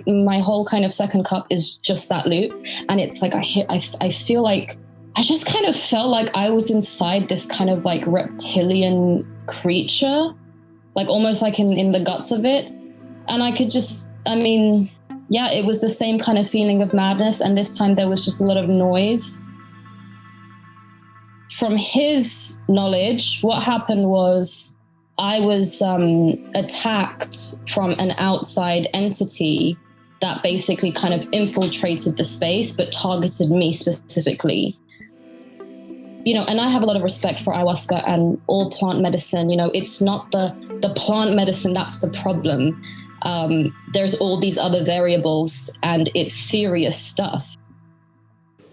my whole kind of second cup is just that loop. And it's like, I feel like, I just kind of felt like I was inside this kind of like reptilian creature, like almost like in the guts of it. And I could just, it was the same kind of feeling of madness. And this time there was just a lot of noise. From his knowledge, what happened was I was attacked from an outside entity that basically kind of infiltrated the space, but targeted me specifically. And I have a lot of respect for ayahuasca and all plant medicine. It's not the plant medicine that's the problem. There's all these other variables, and it's serious stuff.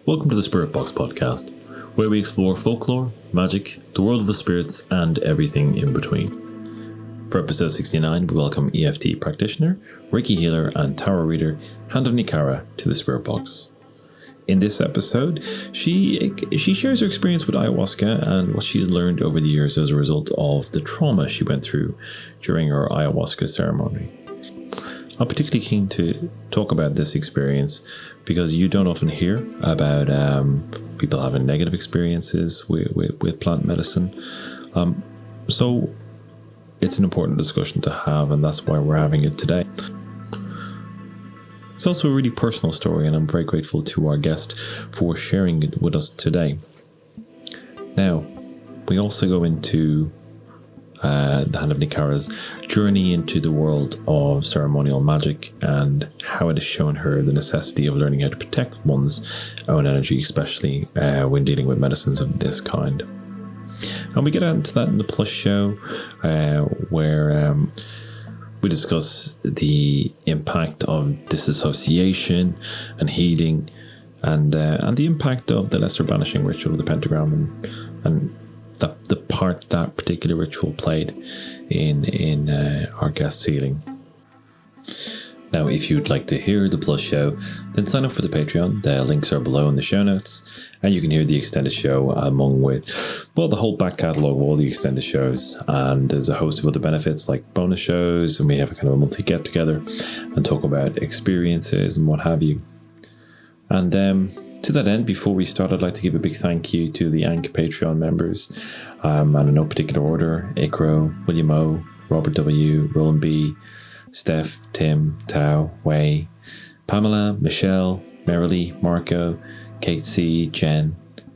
Welcome to the Spirit Box podcast, where we explore folklore, magic, the world of the spirits, and everything in between. For episode 69, we welcome Eft practitioner, Reiki healer, and tarot reader, Hand of Nikara, to the Spirit Box. In this episode, she shares her experience with ayahuasca and what she has learned over the years as a result of the trauma she went through during her ayahuasca ceremony. I'm particularly keen to talk about this experience because you don't often hear about people having negative experiences with plant medicine. So it's an important discussion to have, and that's why we're having it today. It's also a really personal story, and I'm very grateful to our guest for sharing it with us today. Now, we also go into the Hand of Nikara's journey into the world of ceremonial magic and how it has shown her the necessity of learning how to protect one's own energy, especially when dealing with medicines of this kind. And we get into that in the Plus show, where we discuss the impact of dissociation and healing, and the impact of the lesser banishing ritual of the pentagram, and the part that particular ritual played in our guest's healing. Now, if you'd like to hear the Plus show, then sign up for the Patreon. The links are below in the show notes, and you can hear the extended show along with, the whole back catalogue of all the extended shows. And there's a host of other benefits like bonus shows, and we have a kind of a monthly get together and talk about experiences and what have you. And to that end, before we start, I'd like to give a big thank you to the Anchor Patreon members, and in no particular order: Ikro, William O, Robert W, Roland B, Steph, Tim, Tao, Wei, Pamela, Michelle, Merrily, Marco, Kate C, Jen,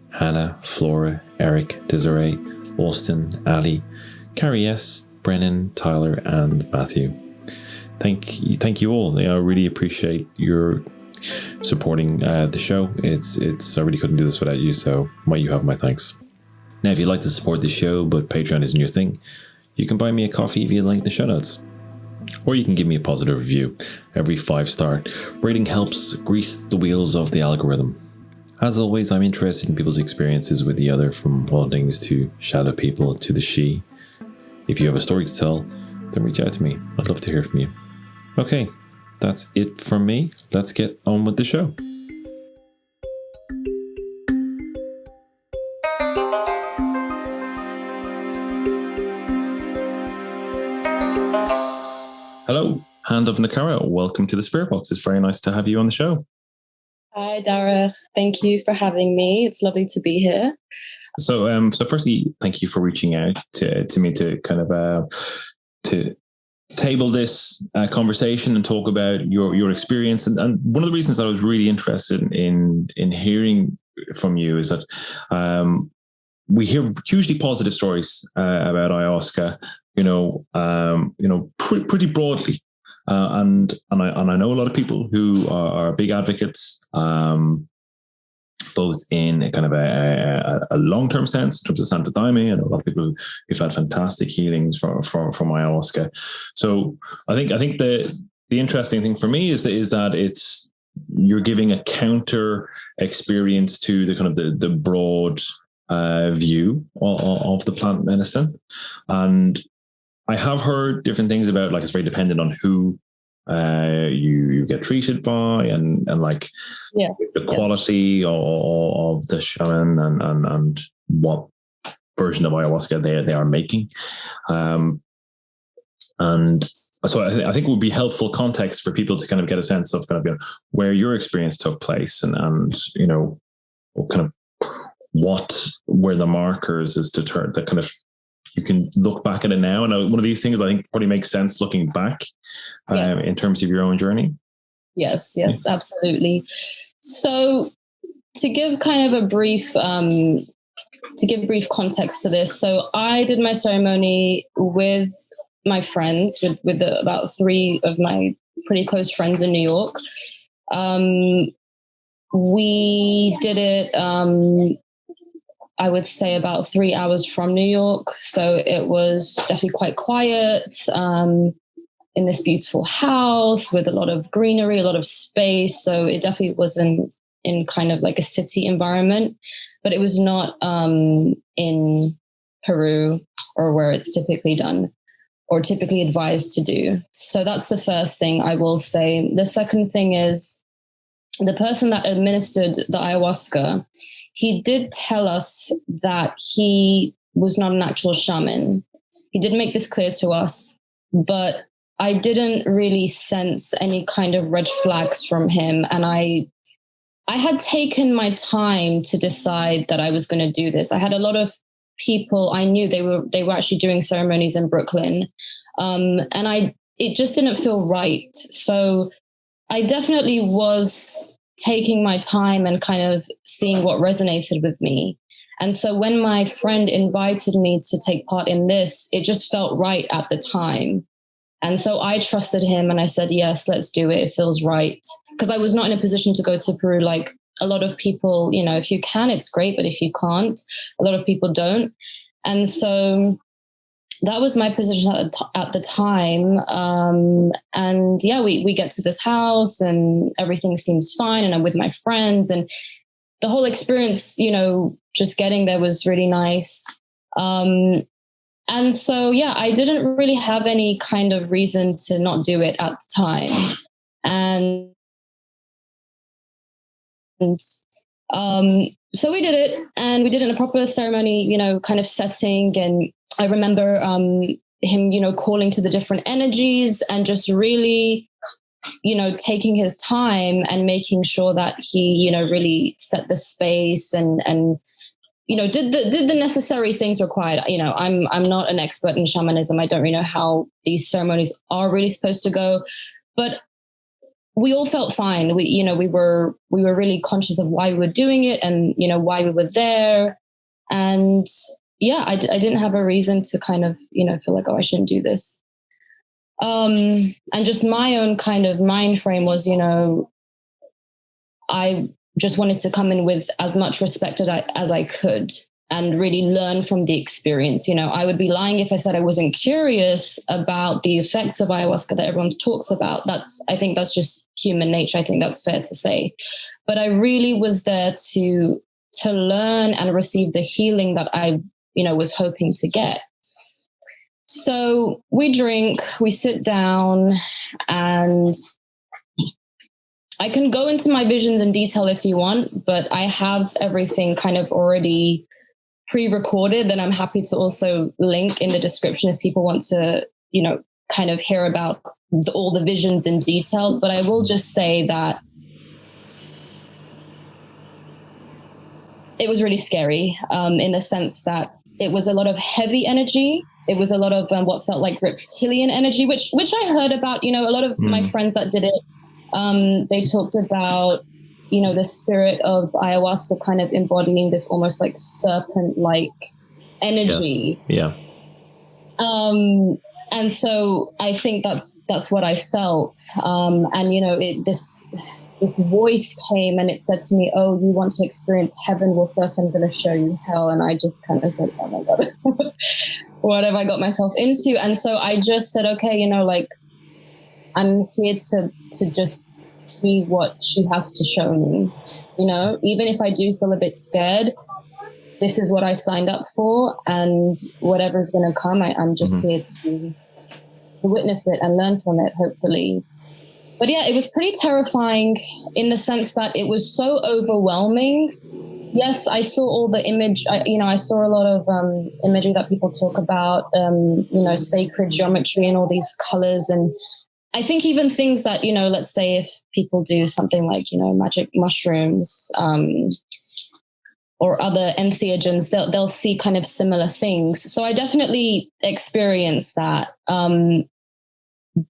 Hannah, Flora, Eric, Desiree, Austin, Ali, Carrie S, Brennan, Tyler, and Matthew. Thank you all. I really appreciate your supporting the show. I really couldn't do this without you, so you have my thanks. Now, if you'd like to support the show but Patreon isn't your thing, you can buy me a coffee via the link in the show notes. Or you can give me a positive review. Every 5-star rating helps grease the wheels of the algorithm. As always, I'm interested in people's experiences with the other, from wildlings to shadow people to the she. If you have a story to tell, then reach out to me. I'd love to hear from you. Okay, that's it from me. Let's get on with the show. Hello, Hand of Nikara. Welcome to the Spirit Box. It's very nice to have you on the show. Hi, Dara. Thank you for having me. It's lovely to be here. So firstly, thank you for reaching out to me to kind of to table this conversation and talk about your experience. And one of the reasons that I was really interested in hearing from you is that we hear hugely positive stories about ayahuasca, pretty broadly. And I know a lot of people who are big advocates, both in a kind of a long-term sense in terms of Santo Daime, and a lot of people who've had fantastic healings from ayahuasca. So I think the interesting thing for me is that you're giving a counter experience to the kind of the broad view of the plant medicine. And I have heard different things about, like, it's very dependent on who you get treated by, and the quality of the shaman and what version of ayahuasca they are making. And So I think it would be helpful context for people to kind of get a sense of kind of, you know, where your experience took place and you know, kind of what were the markers is deterred that kind of you can look back at it now. And one of these things I think probably makes sense looking back in terms of your own journey. Yes, absolutely. So to give kind of a brief, brief context to this. So I did my ceremony with my friends, with about 3 of my pretty close friends in New York. We did it, I would say about 3 hours from New York. So it was definitely quite quiet, in this beautiful house with a lot of greenery, a lot of space. So it definitely wasn't in kind of like a city environment, but it was not in Peru or where it's typically done or typically advised to do. So that's the first thing I will say. The second thing is the person that administered the ayahuasca, he did tell us that he was not an actual shaman. He did make this clear to us, but I didn't really sense any kind of red flags from him. And I had taken my time to decide that I was going to do this. I had a lot of people I knew, they were actually doing ceremonies in Brooklyn. And it just didn't feel right. So I definitely was taking my time and kind of seeing what resonated with me. And so when my friend invited me to take part in this, it just felt right at the time. And so I trusted him and I said, yes, let's do it. It feels right. Because I was not in a position to go to Peru. Like a lot of people, you know, if you can, it's great. But if you can't, a lot of people don't. And so that was my position at the time. And yeah, we get to this house and everything seems fine. And I'm with my friends and the whole experience, you know, just getting there was really nice. And so, yeah, I didn't really have any kind of reason to not do it at the time. And so we did it, and we did it in a proper ceremony, you know, kind of setting. And I remember him, you know, calling to the different energies and just really, you know, taking his time and making sure that he, you know, really set the space and you know, did the necessary things required. You know, I'm not an expert in shamanism. I don't really know how these ceremonies are really supposed to go, but we all felt fine. We were really conscious of why we were doing it and, you know, why we were there. And yeah, I didn't have a reason to kind of, you know, feel like, oh, I shouldn't do this. And just my own kind of mind frame was, you know, I just wanted to come in with as much respect as I could and really learn from the experience. You know, I would be lying if I said I wasn't curious about the effects of ayahuasca that everyone talks about. I think that's just human nature. I think that's fair to say. But I really was there to learn and receive the healing that I, you know, was hoping to get. So we drink, we sit down, and I can go into my visions in detail if you want, but I have everything kind of already pre-recorded that I'm happy to also link in the description if people want to, you know, kind of hear about all the visions and details. But I will just say that it was really scary in the sense that it was a lot of heavy energy. It was a lot of what felt like reptilian energy, which I heard about. You know, a lot of my friends that did it, they talked about, you know, the spirit of ayahuasca kind of embodying this almost like serpent-like energy. Yes. Yeah. And so I think that's what I felt. And, you know, this voice came and it said to me, oh, you want to experience heaven? Well, first I'm going to show you hell. And I just kind of said, oh my God, what have I got myself into? And so I just said, okay, you know, like, I'm here to just see what she has to show me, you know, even if I do feel a bit scared, this is what I signed up for, and whatever's going to come, I'm just here to witness it and learn from it, hopefully. But yeah, it was pretty terrifying in the sense that it was so overwhelming Yes, I saw all the image. I saw a lot of imagery that people talk about, sacred geometry and all these colors. And I think even things that, let's say if people do something like, magic mushrooms or other entheogens, they'll see kind of similar things. So I definitely experienced that.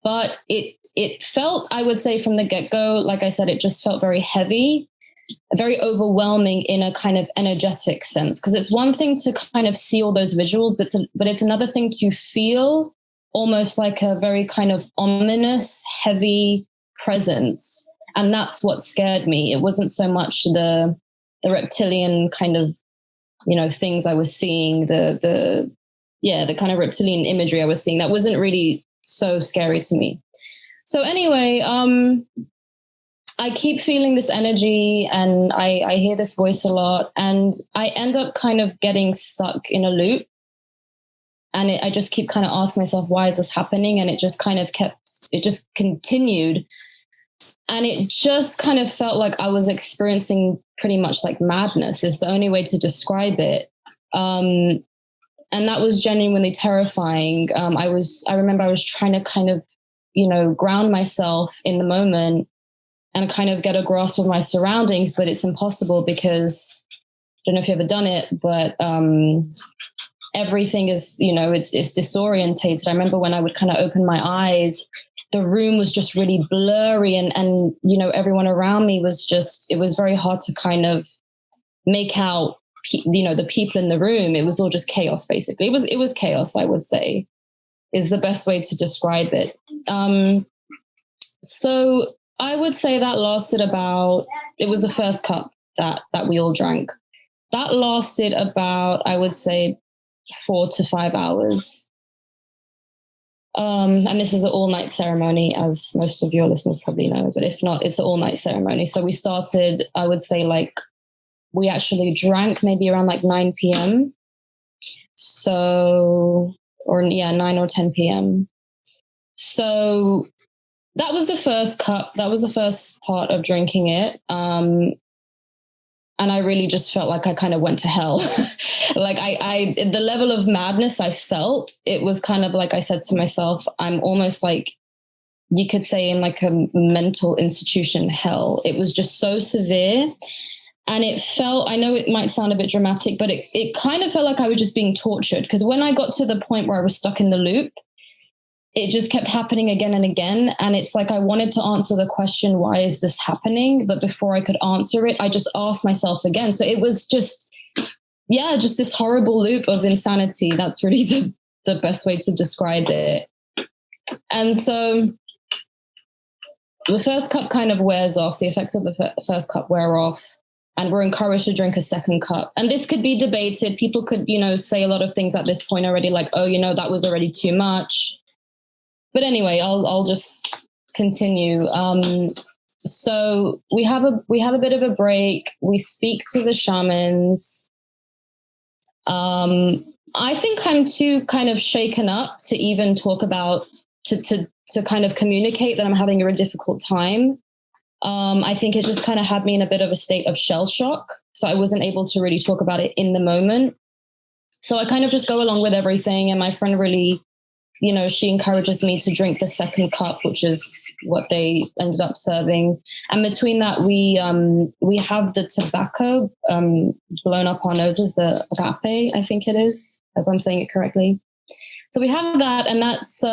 But it felt, I would say from the get-go, like I said, it just felt very heavy, very overwhelming in a kind of energetic sense. Because it's one thing to kind of see all those visuals, but it's another thing to feel almost like a very kind of ominous, heavy presence. And that's what scared me. It wasn't so much the reptilian kind of, things I was seeing, the kind of reptilian imagery I was seeing. That wasn't really so scary to me. So anyway, I keep feeling this energy and I hear this voice a lot, and I end up kind of getting stuck in a loop. And I just keep kind of asking myself, why is this happening? And it just kind of continued. And it just kind of felt like I was experiencing pretty much like madness is the only way to describe it. And that was genuinely terrifying. I remember I was trying to kind of, ground myself in the moment and kind of get a grasp of my surroundings, but it's impossible because I don't know if you've ever done it, but everything is, it's disorientated. I remember when I would kind of open my eyes, the room was just really blurry and everyone around me was it was very hard to kind of make out, the people in the room. It was all just chaos, basically. It was chaos, I would say, is the best way to describe it. So I would say that lasted it was the first cup that we all drank. That lasted about, I would say, 4 to 5 hours. And this is an all-night ceremony, as most of your listeners probably know, but if not, it's an all-night ceremony. So we started, I would say, we actually drank maybe around 9 p.m. So, 9 or 10 p.m. So that was the first cup. That was the first part of drinking it. And I really just felt like I kind of went to hell. The level of madness I felt, it was kind of like I said to myself, I'm almost like, you could say in a mental institution hell. It was just so severe. And it felt, I know it might sound a bit dramatic, but it kind of felt like I was just being tortured. Because when I got to the point where I was stuck in the loop, it just kept happening again and again. And it's like I wanted to answer the question, why is this happening? But before I could answer it, I just asked myself again. So it was just this horrible loop of insanity. That's really the best way to describe it. And so the first cup kind of wears off. The effects of the first cup wear off. And we're encouraged to drink a second cup. And this could be debated. People could, say a lot of things at this point already, like, oh, that was already too much. But anyway, I'll just continue. So we have a bit of a break. We speak to the shamans. I think I'm too kind of shaken up to even talk about to kind of communicate that I'm having a very difficult time. I think it just kind of had me in a bit of a state of shell shock. So I wasn't able to really talk about it in the moment. So I kind of just go along with everything. And my friend really, she encourages me to drink the second cup, which is what they ended up serving. And between that, we have the tobacco blown up our noses, the agape, I think it is, if I'm saying it correctly. So we have that, and that's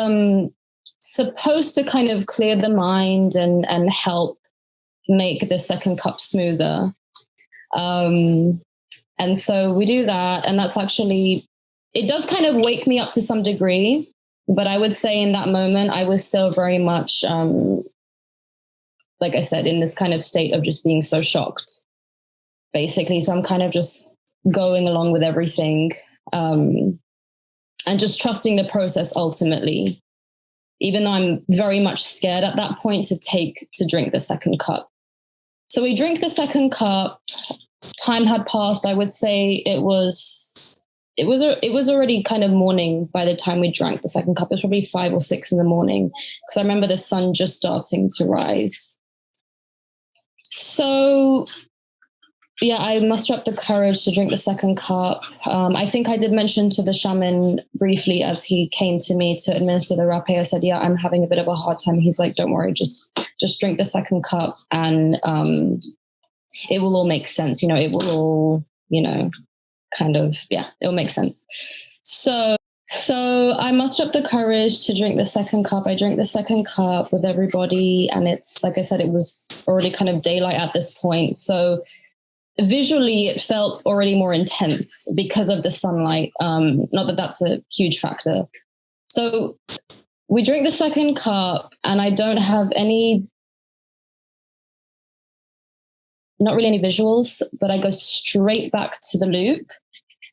supposed to kind of clear the mind and help make the second cup smoother. And so we do that, and that's actually, it does kind of wake me up to some degree, but I would say in that moment, I was still very much, like I said, in this kind of state of just being so shocked, basically. So I'm kind of just going along with everything, and just trusting the process ultimately, even though I'm very much scared at that point to drink the second cup. So we drink the second cup. Time had passed. I would say it was already kind of morning by the time we drank the second cup. It was probably 5 or 6 in the morning, because I remember the sun just starting to rise. So yeah, I muster up the courage to drink the second cup. I think I did mention to the shaman briefly as he came to me to administer the rapé. I said, yeah, I'm having a bit of a hard time. He's like, don't worry, just drink the second cup and it will all make sense. It will all, kind of, yeah, it'll make sense. So I mustered up the courage to drink the second cup. I drank the second cup with everybody. And it's, like I said, it was already kind of daylight at this point. So visually, it felt already more intense because of the sunlight. Not that that's a huge factor. So we drink the second cup and I don't have not really any visuals, but I go straight back to the loop.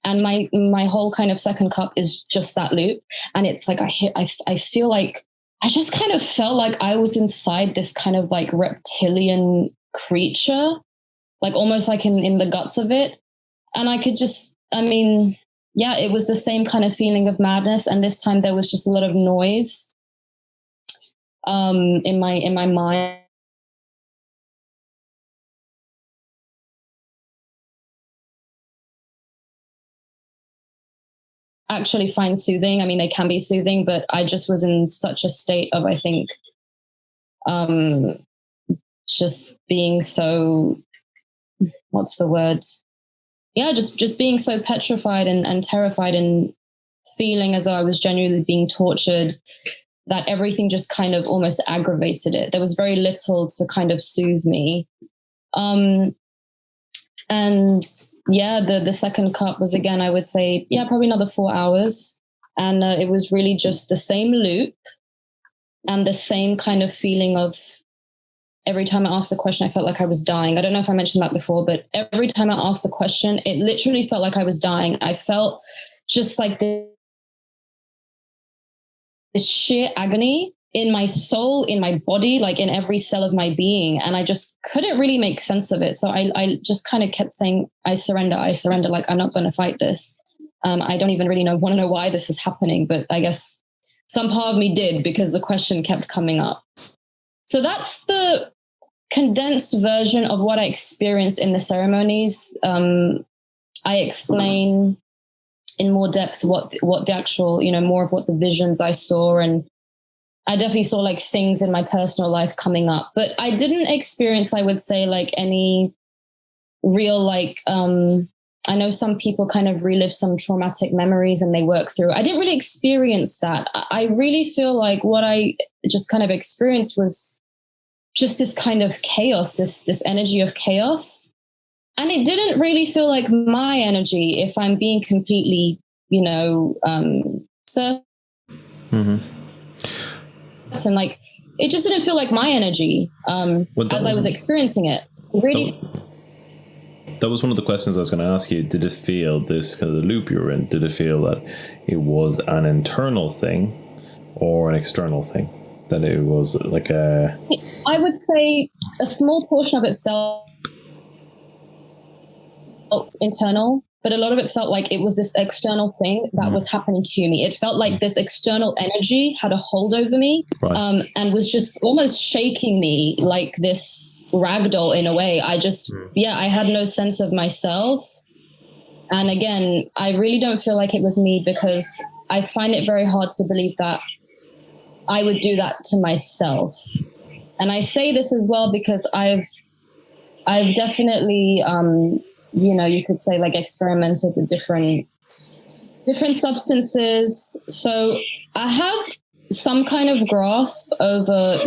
And my whole kind of second cup is just that loop. And it's like, I feel like, I just kind of felt like I was inside this kind of like reptilian creature, like almost like in the guts of it. And I could just, yeah, it was the same kind of feeling of madness. And this time there was just a lot of noise in my mind. Actually find soothing. They can be soothing, but I just was in such a state of, I think, just being so, what's the word? Yeah, just being so petrified and terrified and feeling as though I was genuinely being tortured, that everything just kind of almost aggravated it. There was very little to kind of soothe me. And yeah, the second cup was, again, I would say, yeah, probably another 4 hours. And it was really just the same loop and the same kind of feeling of every time I asked the question, I felt like I was dying. I don't know if I mentioned that before, but every time I asked the question, it literally felt like I was dying. I felt just like this sheer agony in my soul, in my body, like in every cell of my being. And I just couldn't really make sense of it. So I just kind of kept saying, I surrender. Like, I'm not going to fight this. I don't even really want to know why this is happening. But I guess some part of me did, because the question kept coming up. So that's the condensed version of what I experienced in the ceremonies. I explain in more depth what the actual, more of what the visions I saw, and I definitely saw like things in my personal life coming up, but I didn't experience, I would say, like any real, like, I know some people kind of relive some traumatic memories and they work through. I didn't really experience that. I really feel like what I just kind of experienced was just this kind of chaos, this energy of chaos. And it didn't really feel like my energy, if I'm being completely, certain. Mm-hmm. And like, it just didn't feel like my energy as I was experiencing it. Really, that was one of the questions I was going to ask you. Did it feel, this kind of the loop you were in, did it feel that it was an internal thing or an external thing? That it was like a... I would say a small portion of it felt internal, but a lot of it felt like it was this external thing that was happening to me. It felt like this external energy had a hold over me, right. And was just almost shaking me like this ragdoll in a way. I just, I had no sense of myself. And again, I really don't feel like it was me, because I find it very hard to believe that I would do that to myself. And I say this as well because I've definitely, you could say, like, experimented with different substances. So I have some kind of grasp over,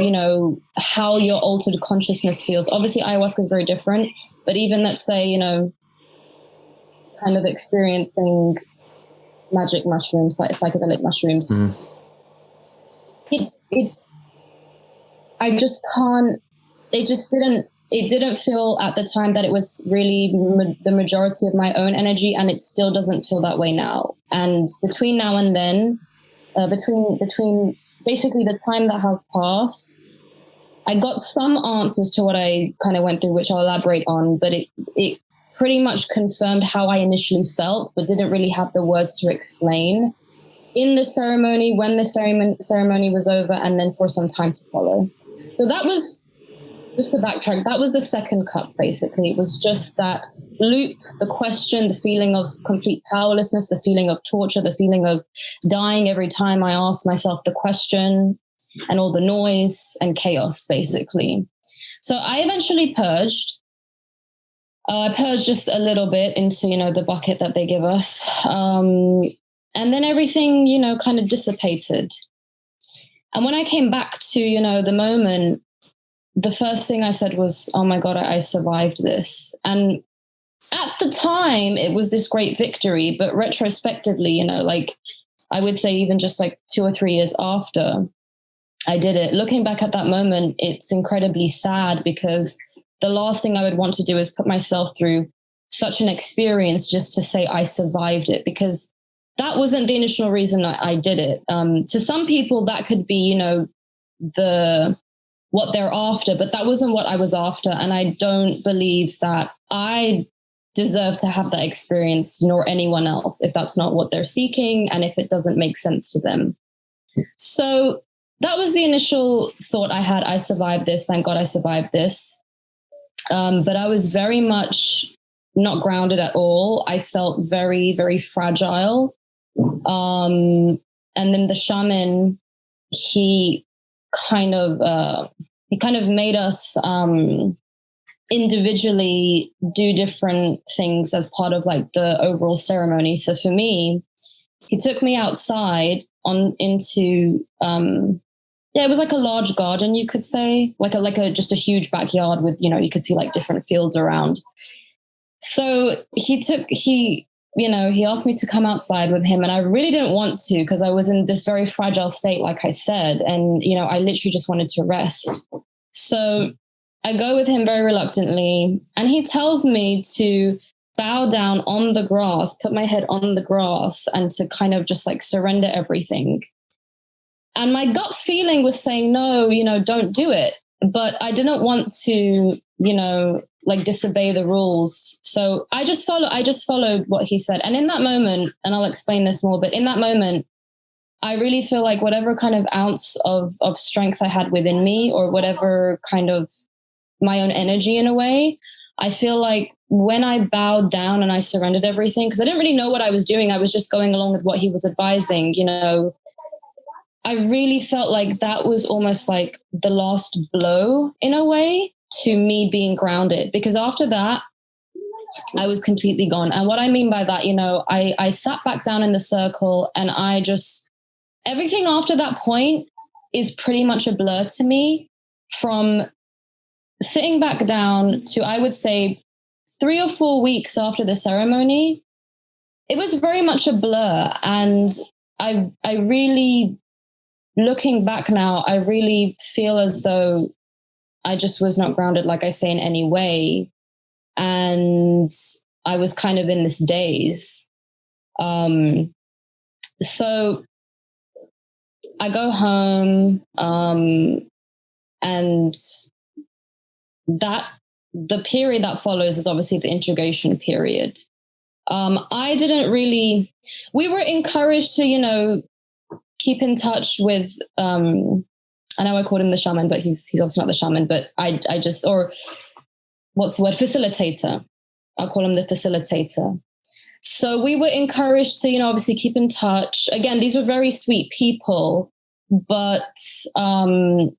how your altered consciousness feels. Obviously, ayahuasca is very different, but even, let's say, kind of experiencing magic mushrooms, like psychedelic mushrooms, I just can't, it didn't feel at the time that it was really the majority of my own energy, and it still doesn't feel that way now. And between now and then, between basically the time that has passed, I got some answers to what I kind of went through, which I'll elaborate on, but it pretty much confirmed how I initially felt, but didn't really have the words to explain in the ceremony, when the ceremony was over, and then for some time to follow. So that was, just to backtrack, that was the second cup, basically. It was just that loop, the question, the feeling of complete powerlessness, the feeling of torture, the feeling of dying every time I ask myself the question, and all the noise and chaos, basically. So I eventually purged. I purged just a little bit into, the bucket that they give us. And then everything, kind of dissipated. And when I came back to, the moment, the first thing I said was, oh my God, I survived this. And at the time, it was this great victory. But retrospectively, I would say even just 2 or 3 years after I did it, looking back at that moment, it's incredibly sad, because the last thing I would want to do is put myself through such an experience just to say I survived it, because that wasn't the initial reason I did it. To some people, that could be, what they're after, but that wasn't what I was after. And I don't believe that I deserve to have that experience, nor anyone else, if that's not what they're seeking and if it doesn't make sense to them. So that was the initial thought I had. I survived this. Thank God I survived this. But I was very much not grounded at all. I felt very, very fragile. And then the shaman, he kind of made us individually do different things as part of the overall ceremony. So for me, he took me outside into it was like a large garden, you could say, just a huge backyard with, you could see different fields around. So he asked me to come outside with him, and I really didn't want to, because I was in this very fragile state, like I said, and, I literally just wanted to rest. So I go with him very reluctantly, and he tells me to bow down on the grass, put my head on the grass, and to kind of just surrender everything. And my gut feeling was saying, no, don't do it. But I didn't want to, disobey the rules. So I just followed what he said. And in that moment, and I'll explain this more, but in that moment, I really feel like whatever kind of ounce of strength I had within me, or whatever kind of my own energy in a way, I feel like when I bowed down and I surrendered everything, because I didn't really know what I was doing. I was just going along with what he was advising, I really felt like that was almost like the last blow in a way to me being grounded, because after that, I was completely gone. And what I mean by that, I sat back down in the circle, and everything after that point is pretty much a blur to me. From sitting back down to, I would say, 3 or 4 weeks after the ceremony, it was very much a blur. And I really, looking back now, I really feel as though I just was not grounded, like I say, in any way. And I was kind of in this daze. So I go home, and the period that follows is obviously the integration period. We were encouraged to, keep in touch with, I know I called him the shaman, but he's obviously not the shaman, but what's the word? Facilitator. I'll call him the facilitator. So we were encouraged to, obviously keep in touch. Again, these were very sweet people, but I'll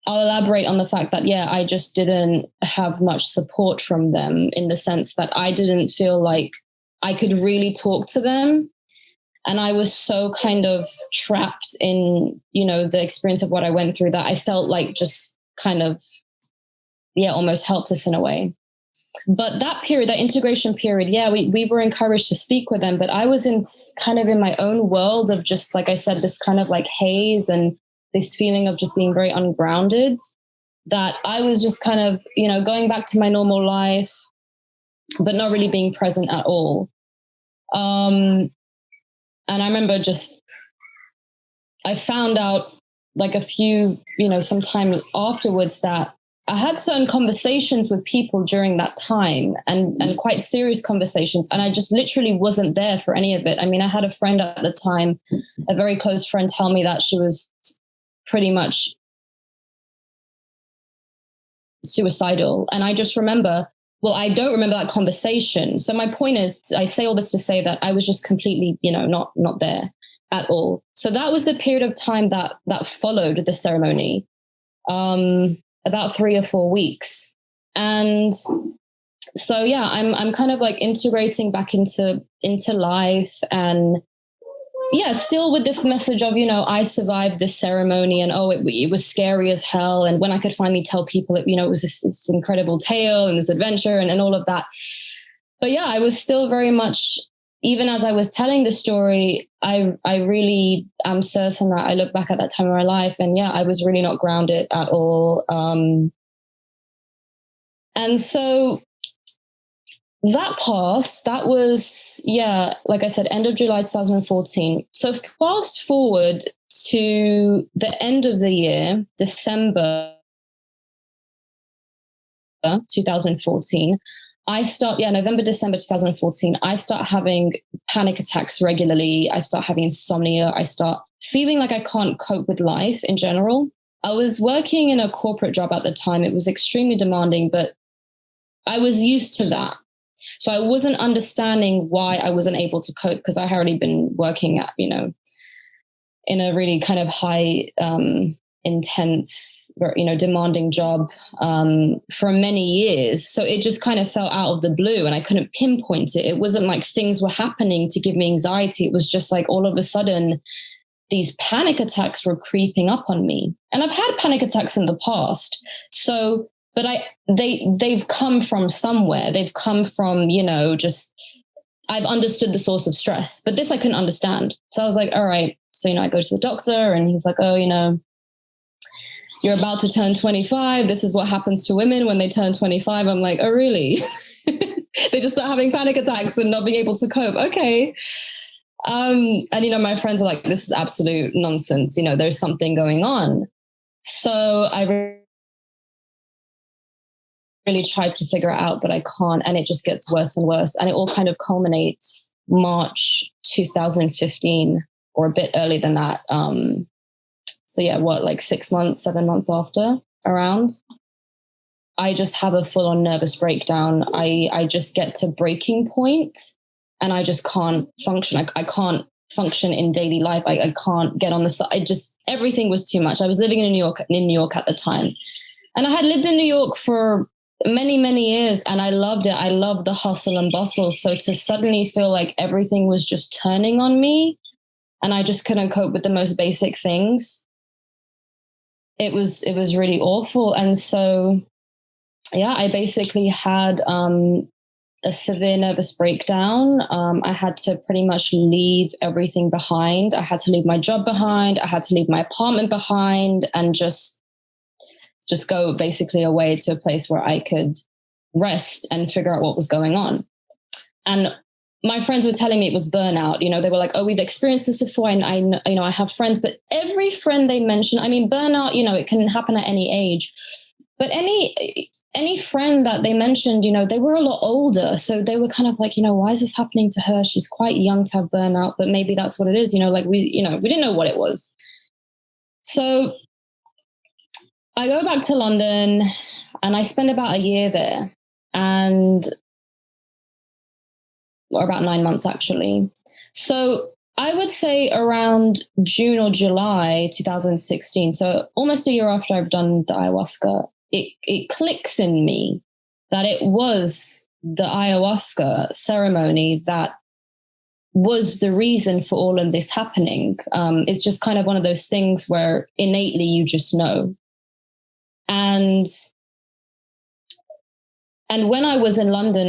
elaborate on the fact that, I just didn't have much support from them, in the sense that I didn't feel like I could really talk to them. And I was so kind of trapped in, the experience of what I went through, that I felt like just kind of, almost helpless in a way. But that period, that integration period, we were encouraged to speak with them, but I was in my own world of just, like I said, this kind of haze and this feeling of just being very ungrounded, that I was just kind of, going back to my normal life, but not really being present at all. And I remember I found out a few, sometime afterwards, that I had certain conversations with people during that time, and quite serious conversations. And I just literally wasn't there for any of it. I mean, I had a friend at the time, a very close friend, tell me that she was pretty much suicidal. And I just remember well, I don't remember that conversation. So my point is, I say all this to say that I was just completely, not there at all. So that was the period of time that followed the ceremony, about 3 or 4 weeks. And so, yeah, I'm kind of like integrating back into life, and yeah, still with this message of, I survived this ceremony, and it was scary as hell. And when I could finally tell people that, it was this incredible tale and this adventure and all of that. But yeah, I was still very much, even as I was telling the story, I really am certain that I look back at that time of my life, and yeah, I was really not grounded at all. And so that passed. That was, yeah, like I said, end of July 2014. So fast forward to the end of the year, December 2014. November, December 2014, I start having panic attacks regularly. I start having insomnia. I start feeling like I can't cope with life in general. I was working in a corporate job at the time. It was extremely demanding, but I was used to that. So I wasn't understanding why I wasn't able to cope, because I had already been working at, in a really kind of high, intense, demanding job for many years. So it just kind of fell out of the blue, and I couldn't pinpoint it. It wasn't like things were happening to give me anxiety. It was just like all of a sudden these panic attacks were creeping up on me. And I've had panic attacks in the past. So, but they've come from somewhere. They've come from, just, I've understood the source of stress, but this I couldn't understand. So I was like, all right. So, I go to the doctor, and he's like, oh, you're about to turn 25. This is what happens to women when they turn 25. I'm like, oh, really? They just start having panic attacks and not being able to cope. Okay. And, my friends are like, this is absolute nonsense. There's something going on. So I really tried to figure it out, but I can't. And it just gets worse and worse. And it all kind of culminates March 2015, or a bit earlier than that. So yeah, like 6 months, 7 months after, around, I just have a full on nervous breakdown. I just get to breaking point, and I just can't function. I can't function in daily life. I can't get on the side. Everything was too much. I was living in New York at the time. And I had lived in New York for many, many years, and I loved it. I loved the hustle and bustle. So to suddenly feel like everything was just turning on me, and I just couldn't cope with the most basic things, it was really awful. And so, yeah, I basically had a severe nervous breakdown. I had to pretty much leave everything behind. I had to leave my job behind. I had to leave my apartment behind, and just go basically away to a place where I could rest and figure out what was going on. And my friends were telling me it was burnout. They were like, oh, we've experienced this before. And I have friends, but every friend they mentioned, burnout, it can happen at any age. But any friend that they mentioned, they were a lot older. So they were kind of like, why is this happening to her? She's quite young to have burnout, but maybe that's what it is. We didn't know what it was. So I go back to London, and I spend about a year there, or about 9 months actually. So I would say around June or July 2016, so almost a year after I've done the ayahuasca, it clicks in me that it was the ayahuasca ceremony that was the reason for all of this happening. It's just kind of one of those things where innately you just know. And when I was in London,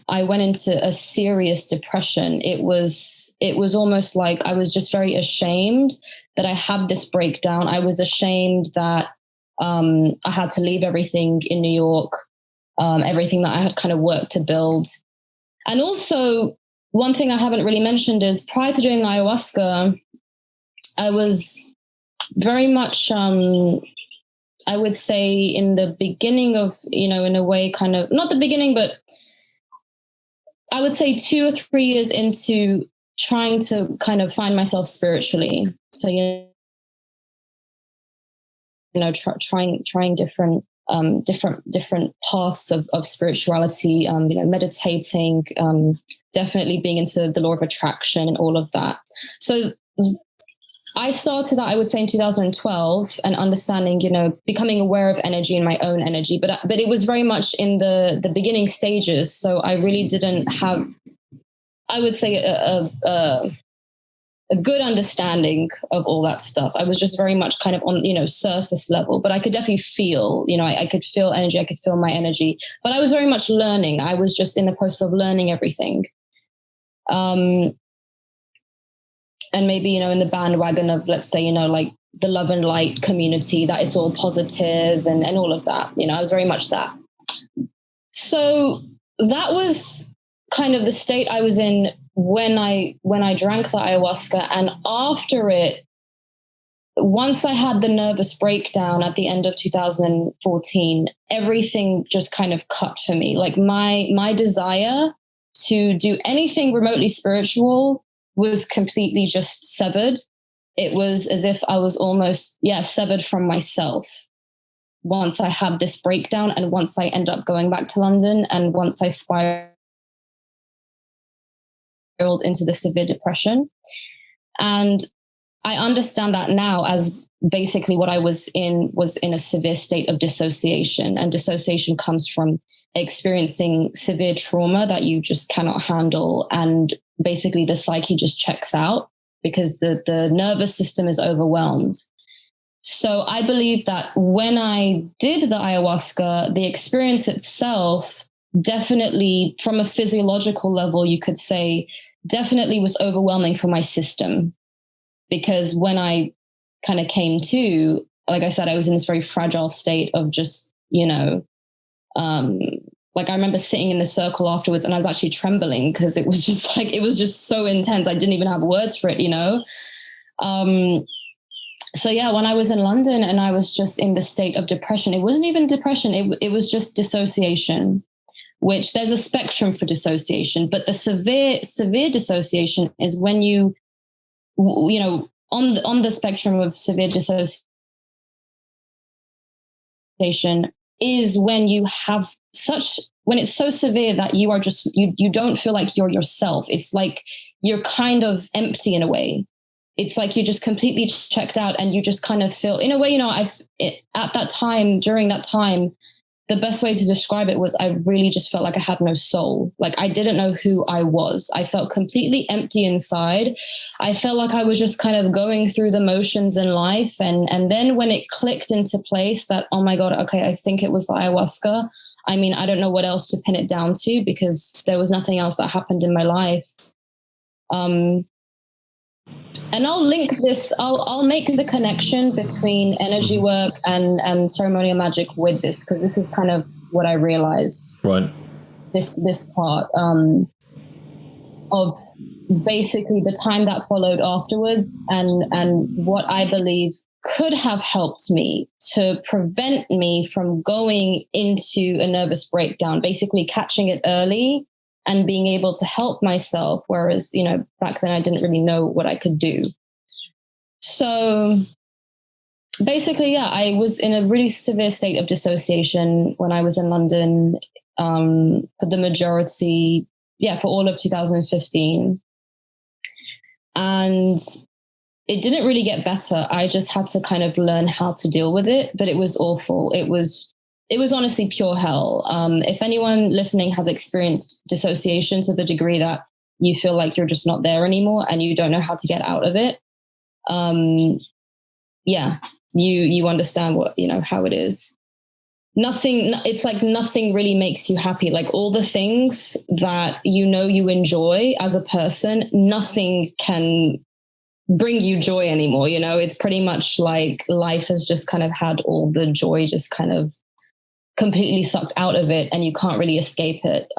I went into a serious depression. It was almost like I was just very ashamed that I had this breakdown. I was ashamed that I had to leave everything in New York, everything that I had kind of worked to build. And also, one thing I haven't really mentioned is prior to doing ayahuasca, I was very much, I would say in the beginning of, in a way, kind of, not the beginning, but I would say 2 or 3 years into trying to kind of find myself spiritually. So, trying different different paths of spirituality, meditating, definitely being into the law of attraction and all of that. So I started that, I would say, in 2012, and understanding, becoming aware of energy and my own energy. But it was very much in the beginning stages. So I really didn't have, I would say, a good understanding of all that stuff. I was just very much kind of on, surface level, but I could definitely feel, I could feel energy. I could feel my energy, but I was very much learning. I was just in the process of learning everything. And maybe, in the bandwagon of, let's say, like the love and light community, that it's all positive and all of that, I was very much that. So that was kind of the state I was in when I drank the ayahuasca. And after it, once I had the nervous breakdown at the end of 2014, everything just kind of cut for me. Like my desire to do anything remotely spiritual was completely just severed. It was as if I was almost, severed from myself once I had this breakdown, and once I ended up going back to London, and once I spiraled into the severe depression. And I understand that now as basically what I was in a severe state of dissociation. And dissociation comes from experiencing severe trauma that you just cannot handle. And basically the psyche just checks out because the nervous system is overwhelmed. So I believe that when I did the ayahuasca, the experience itself definitely, from a physiological level, you could say, definitely was overwhelming for my system. Because when I kind of came to, like I said, I was in this very fragile state of just, like I remember sitting in the circle afterwards and I was actually trembling because it was just like, it was just so intense. I didn't even have words for it, So yeah, when I was in London and I was just in the state of depression, it wasn't even depression. It was just dissociation, which there's a spectrum for dissociation, but the severe dissociation is when you on the spectrum of severe dissociation is when you have when it's so severe that you are just, you don't feel like you're yourself. It's like you're kind of empty in a way. It's like you're just completely checked out and you just kind of feel, in a way, at that time, during that time, the best way to describe it was I really just felt like I had no soul. Like I didn't know who I was. I felt completely empty inside. I felt like I was just kind of going through the motions in life. And then when it clicked into place that, oh my God, okay, I think it was the ayahuasca. I mean, I don't know what else to pin it down to because there was nothing else that happened in my life. And I'll link this, I'll make the connection between energy work and ceremonial magic with this, because this is kind of what I realized. Right. This part of basically the time that followed afterwards and what I believe could have helped me to prevent me from going into a nervous breakdown, basically catching it early and being able to help myself. Whereas, back then I didn't really know what I could do. So basically, I was in a really severe state of dissociation when I was in London for the majority, for all of 2015. And it didn't really get better. I just had to kind of learn how to deal with it, but it was awful. It was honestly pure hell. If anyone listening has experienced dissociation to the degree that you feel like you're just not there anymore and you don't know how to get out of it, you understand what, how it is. It's like nothing really makes you happy. Like all the things that you enjoy as a person, nothing can bring you joy anymore. It's pretty much like life has just kind of had all the joy just kind of completely sucked out of it and you can't really escape it.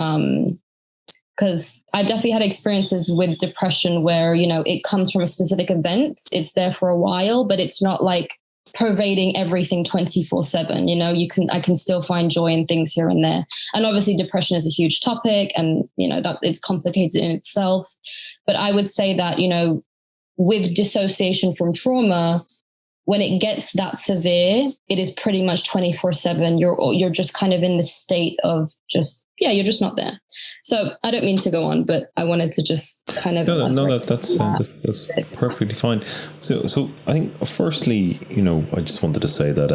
Because I've definitely had experiences with depression where, it comes from a specific event. It's there for a while, but it's not like pervading everything 24/7. I can still find joy in things here and there. And obviously depression is a huge topic and, that it's complicated in itself. But I would say that, with dissociation from trauma, when it gets that severe, it is pretty much 24/7. You're just kind of in the state of just, you're just not there. So I don't mean to go on, but I wanted to just kind of that's perfectly fine. So I think firstly, I just wanted to say that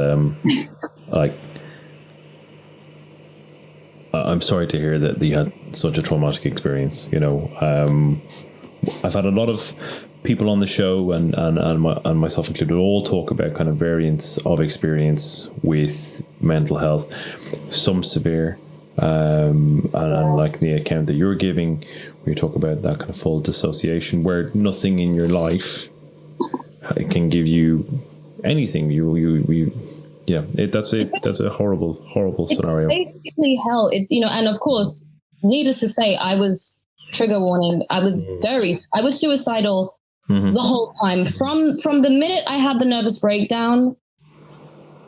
I'm sorry to hear that you had such a traumatic experience. I've had a lot of people on the show and myself included all talk about kind of variants of experience with mental health, some severe, and like the account that you're giving, where you talk about that kind of full dissociation, where nothing in your life can give you anything. That's a horrible scenario. It's basically hell. It's, and of course, needless to say, I was, trigger warning, I was suicidal the whole time. From the minute I had the nervous breakdown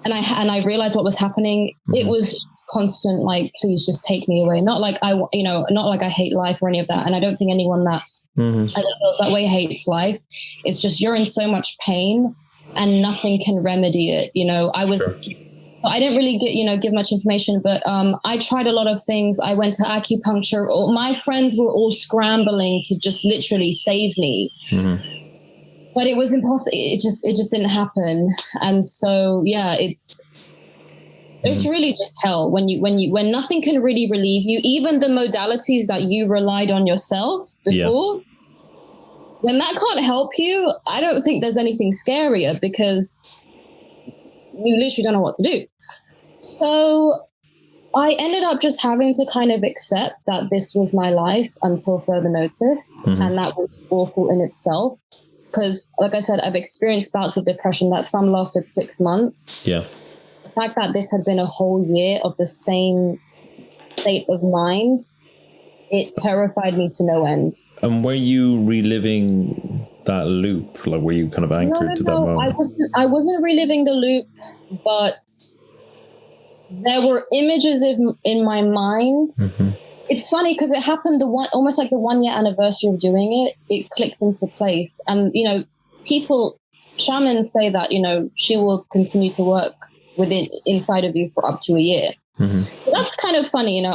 and I realized what was happening, it was constant, like, please just take me away. Not like not like I hate life or any of that. And I don't think anyone that feels that way hates life. It's just, you're in so much pain and nothing can remedy it. I didn't really give much information, but I tried a lot of things. I went to acupuncture. My friends were all scrambling to just literally save me, but it was impossible. It just didn't happen. And so, it's really just hell when nothing can really relieve you. Even the modalities that you relied on yourself before, when that can't help you, I don't think there's anything scarier, because you literally don't know what to do. So I ended up just having to kind of accept that this was my life until further notice. And that was awful in itself. Because, like I said, I've experienced bouts of depression that some lasted 6 months. Yeah. The fact that this had been a whole year of the same state of mind, it terrified me to no end. And were you reliving that loop? Like, were you kind of anchored to that moment? I wasn't reliving the loop, but there were images in my mind. It's funny because it happened almost like the 1 year anniversary of doing it. It clicked into place, and shamans say that she will continue to work inside of you for up to a year. So that's kind of funny.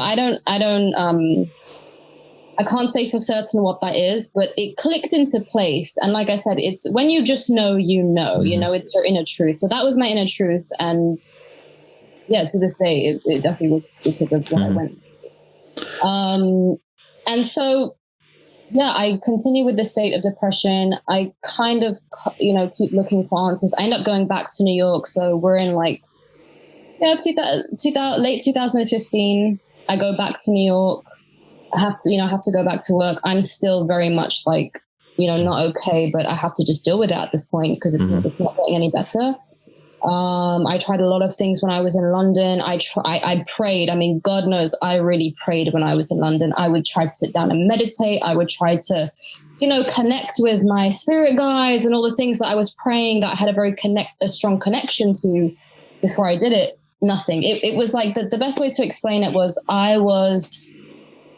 I can't say for certain what that is, but it clicked into place. And like I said, it's when you just know, it's your inner truth. So that was my inner truth. And to this day, it definitely was because of what I went. And so, I continue with the state of depression. I kind of, keep looking for answers. I end up going back to New York. So we're in late 2015. I go back to New York. I have to go back to work. I'm still very much like, not okay, but I have to just deal with it at this point because it's not getting any better. I tried a lot of things when I was in London. I prayed. I mean, God knows I really prayed when I was in London. I would try to sit down and meditate. I would try to, connect with my spirit guides and all the things that I was praying that I had a strong connection to before I did it. Nothing. It was like the best way to explain it was I was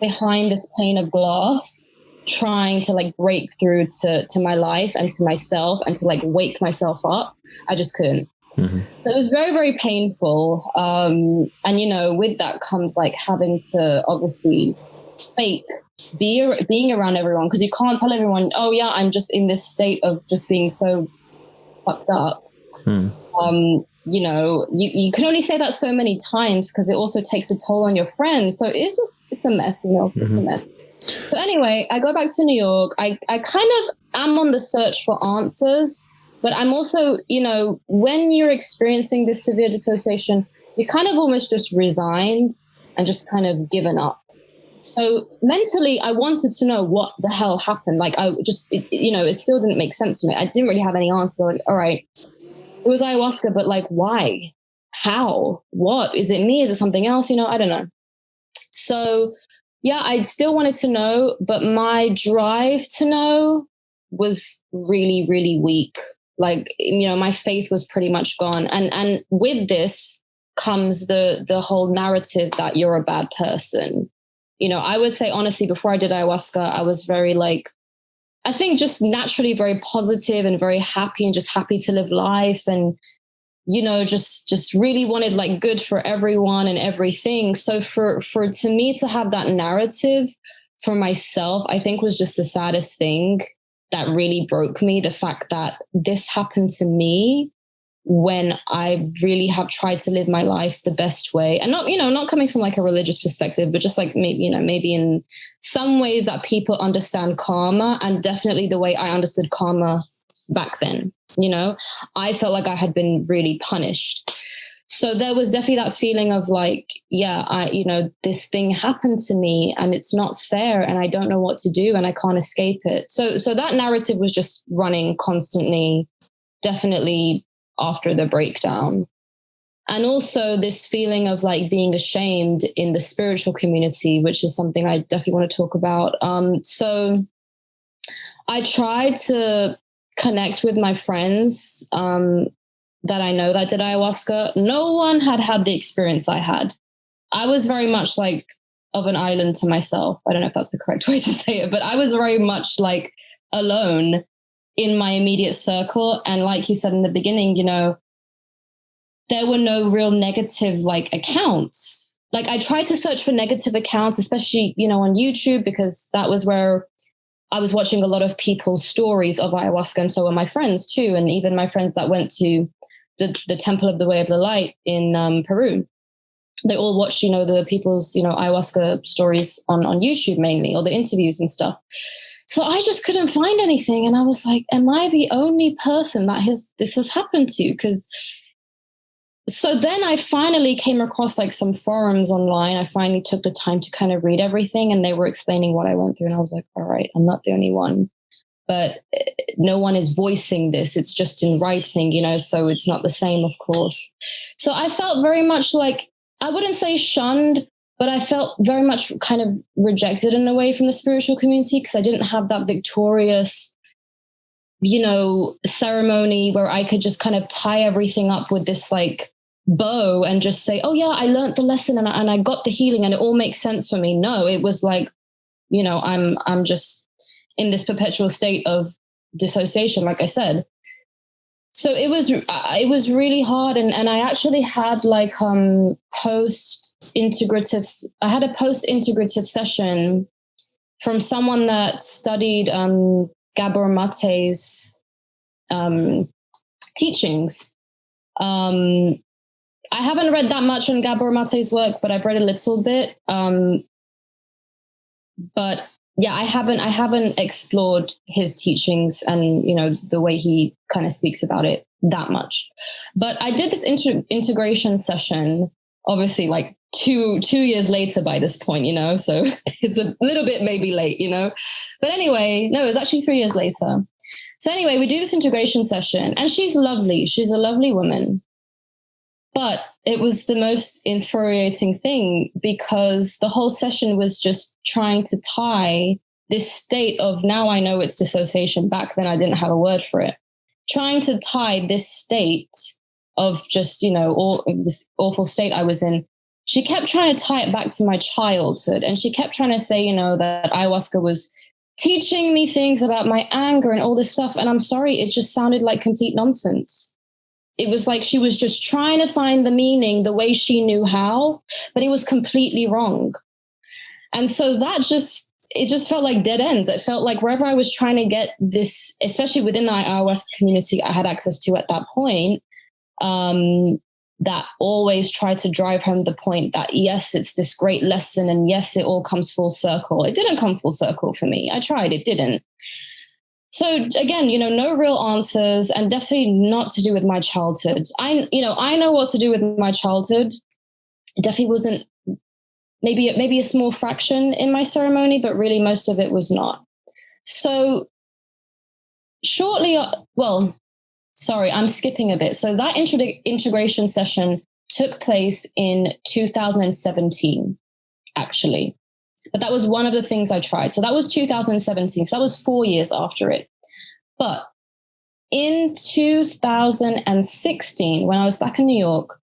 behind this pane of glass trying to like break through to my life and to myself and to like wake myself up. I just couldn't. So it was very, very painful. And, with that comes like having to obviously fake being around everyone because you can't tell everyone, oh yeah, I'm just in this state of just being so fucked up. You can only say that so many times because it also takes a toll on your friends. So it's a mess, it's a mess. So anyway, I go back to New York. I kind of am on the search for answers, but I'm also, when you're experiencing this severe dissociation, you kind of almost just resigned and just kind of given up. So mentally, I wanted to know what the hell happened. Like it still didn't make sense to me. I didn't really have any answers. Like, all right, it was ayahuasca, but like, why? How? What? Is it me? Is it something else? I don't know. So yeah, I still wanted to know, but my drive to know was really, really weak. Like, my faith was pretty much gone. And with this comes the whole narrative that you're a bad person. I would say, honestly, before I did ayahuasca, I was very like, I think just naturally very positive and very happy and just happy to live life, and, you know, just really wanted like good for everyone and everything. So to me to have that narrative for myself, I think was just the saddest thing that really broke me. The fact that this happened to me when I really have tried to live my life the best way, and not, you know, not coming from like a religious perspective, but just like maybe, you know, maybe in some ways that people understand karma, and definitely the way I understood karma back then, you know, I felt like I had been really punished. So there was definitely that feeling of like, yeah, you know, this thing happened to me and it's not fair and I don't know what to do and I can't escape it. So that narrative was just running constantly, definitely after the breakdown. And also this feeling of like being ashamed in the spiritual community, which is something I definitely want to talk about. So I tried to connect with my friends that I know that did ayahuasca. No one had the experience I had. I was very much like of an island to myself. I don't know if that's the correct way to say it, but I was very much like alone in my immediate circle. And like you said in the beginning, you know, there were no real negative like accounts. Like I tried to search for negative accounts, especially, you know, on YouTube, because that was where I was watching a lot of people's stories of ayahuasca. And so were my friends too. And even my friends that went to the Temple of the Way of the Light in Peru. They all watched, you know, the people's, you know, ayahuasca stories on YouTube mainly, or the interviews and stuff. So I just couldn't find anything. And I was like, am I the only person that this has happened to? So then I finally came across like some forums online. I finally took the time to kind of read everything, and they were explaining what I went through. And I was like, all right, I'm not the only one. But no one is voicing this. It's just in writing, you know, so it's not the same, of course. So I felt very much like, I wouldn't say shunned, but I felt very much kind of rejected in a way from the spiritual community, because I didn't have that victorious, you know, ceremony where I could just kind of tie everything up with this like bow and just say, oh yeah, I learned the lesson and I got the healing and it all makes sense for me. No, it was like, you know, I'm just in this perpetual state of dissociation, like I said. So it was really hard. And I actually had like I had a post-integrative session from someone that studied Gabor Mate's teachings. I haven't read that much on Gabor Mate's work, but I've read a little bit. But yeah, I haven't explored his teachings and, you know, the way he kind of speaks about it that much. But I did this integration session, obviously like two years later by this point, you know, so it's a little bit maybe late, you know. But anyway, no, it was actually 3 years later. So anyway, we do this integration session and she's lovely. She's a lovely woman. But it was the most infuriating thing, because the whole session was just trying to tie this state of, now I know it's dissociation. Back then I didn't have a word for it. Trying to tie this state of just, you know, all this awful state I was in. She kept trying to tie it back to my childhood. And she kept trying to say, you know, that ayahuasca was teaching me things about my anger and all this stuff. And I'm sorry, it just sounded like complete nonsense. It was like she was just trying to find the meaning the way she knew how, but it was completely wrong. And so it just felt like dead ends. It felt like wherever I was trying to get this, especially within the ayahuasca community I had access to at that point, that always tried to drive home the point that, yes, it's this great lesson and yes, it all comes full circle. It didn't come full circle for me. I tried, it didn't. So again, you know, no real answers, and definitely not to do with my childhood. I know what to do with my childhood. It definitely wasn't, maybe a small fraction in my ceremony, but really most of it was not. So I'm skipping a bit. So that integration session took place in 2017, actually. But that was one of the things I tried. So that was 2017. So that was 4 years after it. But in 2016, when I was back in New York,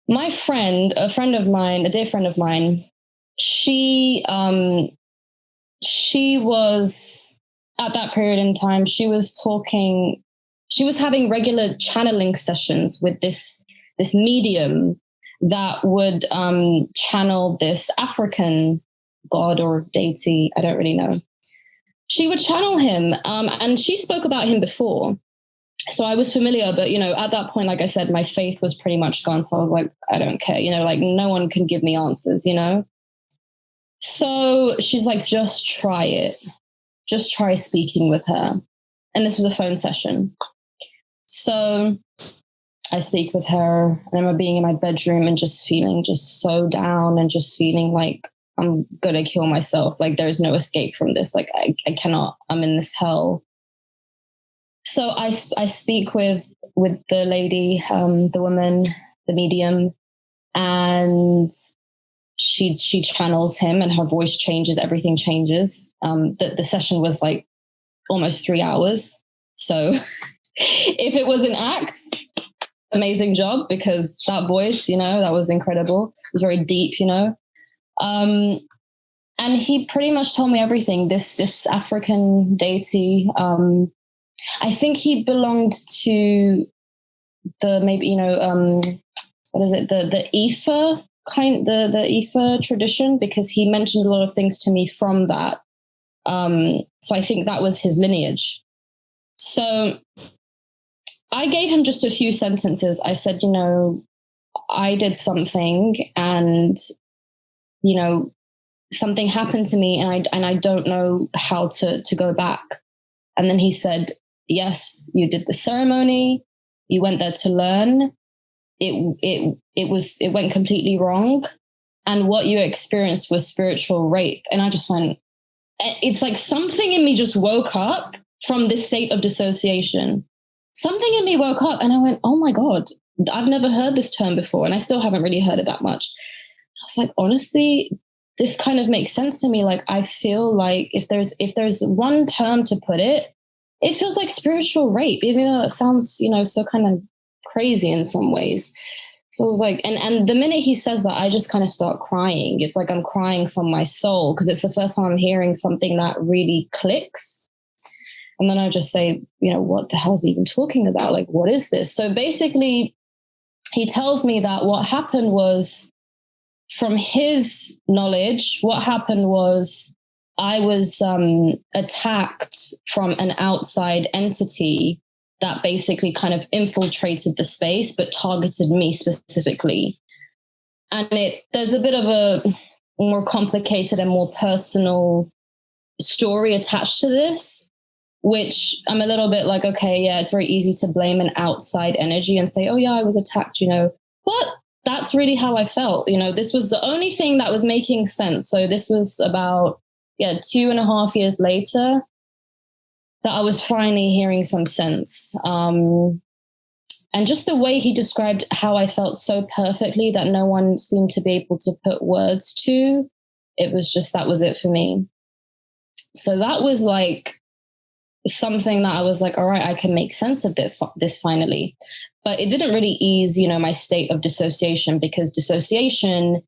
my friend, a dear friend of mine, she was at that period in time, she was having regular channeling sessions with this medium that would channel this African god or deity. I don't really know. She would channel him, and she spoke about him before. So I was familiar, but, at that point, like I said, my faith was pretty much gone. So I was like, I don't care, like no one can give me answers, So she's like, just try it. Just try speaking with her. And this was a phone session. So I speak with her, and I remember being in my bedroom and just feeling just so down and just feeling like I'm going to kill myself. Like there's no escape from this. Like I cannot, I'm in this hell. So I speak with the lady, the woman, the medium, and she channels him, and her voice changes. Everything changes. The session was like almost 3 hours. So if it was an act, amazing job, because that voice, that was incredible. It was very deep, and he pretty much told me everything. This African deity, I think he belonged to the what is it? The Ifa the Ifa tradition, because he mentioned a lot of things to me from that. So I think that was his lineage. So I gave him just a few sentences. I said, I did something, and, something happened to me, and I don't know how to go back. And then he said, yes, you did the ceremony. You went there to learn. It went completely wrong. And what you experienced was spiritual rape. And I just went, it's like something in me just woke up from this state of dissociation. Something in me woke up, and I went, oh my God, I've never heard this term before. And I still haven't really heard it that much. I was like, honestly, this kind of makes sense to me. Like, I feel like if there's one term to put it, it feels like spiritual rape, even though it sounds, so kind of crazy in some ways. So I was like, and the minute he says that, I just kind of start crying. It's like I'm crying from my soul, because it's the first time I'm hearing something that really clicks. And then I just say, what the hell is he even talking about? Like, what is this? So basically, he tells me that what happened was, from his knowledge, what happened was I was attacked from an outside entity that basically kind of infiltrated the space, but targeted me specifically. And there's a bit of a more complicated and more personal story attached to this, which I'm a little bit like, okay, yeah, it's very easy to blame an outside energy and say, oh yeah, I was attacked, but that's really how I felt. This was the only thing that was making sense. So this was about, 2.5 years later that I was finally hearing some sense. And just the way he described how I felt so perfectly that no one seemed to be able to put words to, it was just, that was it for me. So that was like something that I was like, all right, I can make sense of this finally. But it didn't really ease, my state of dissociation, because dissociation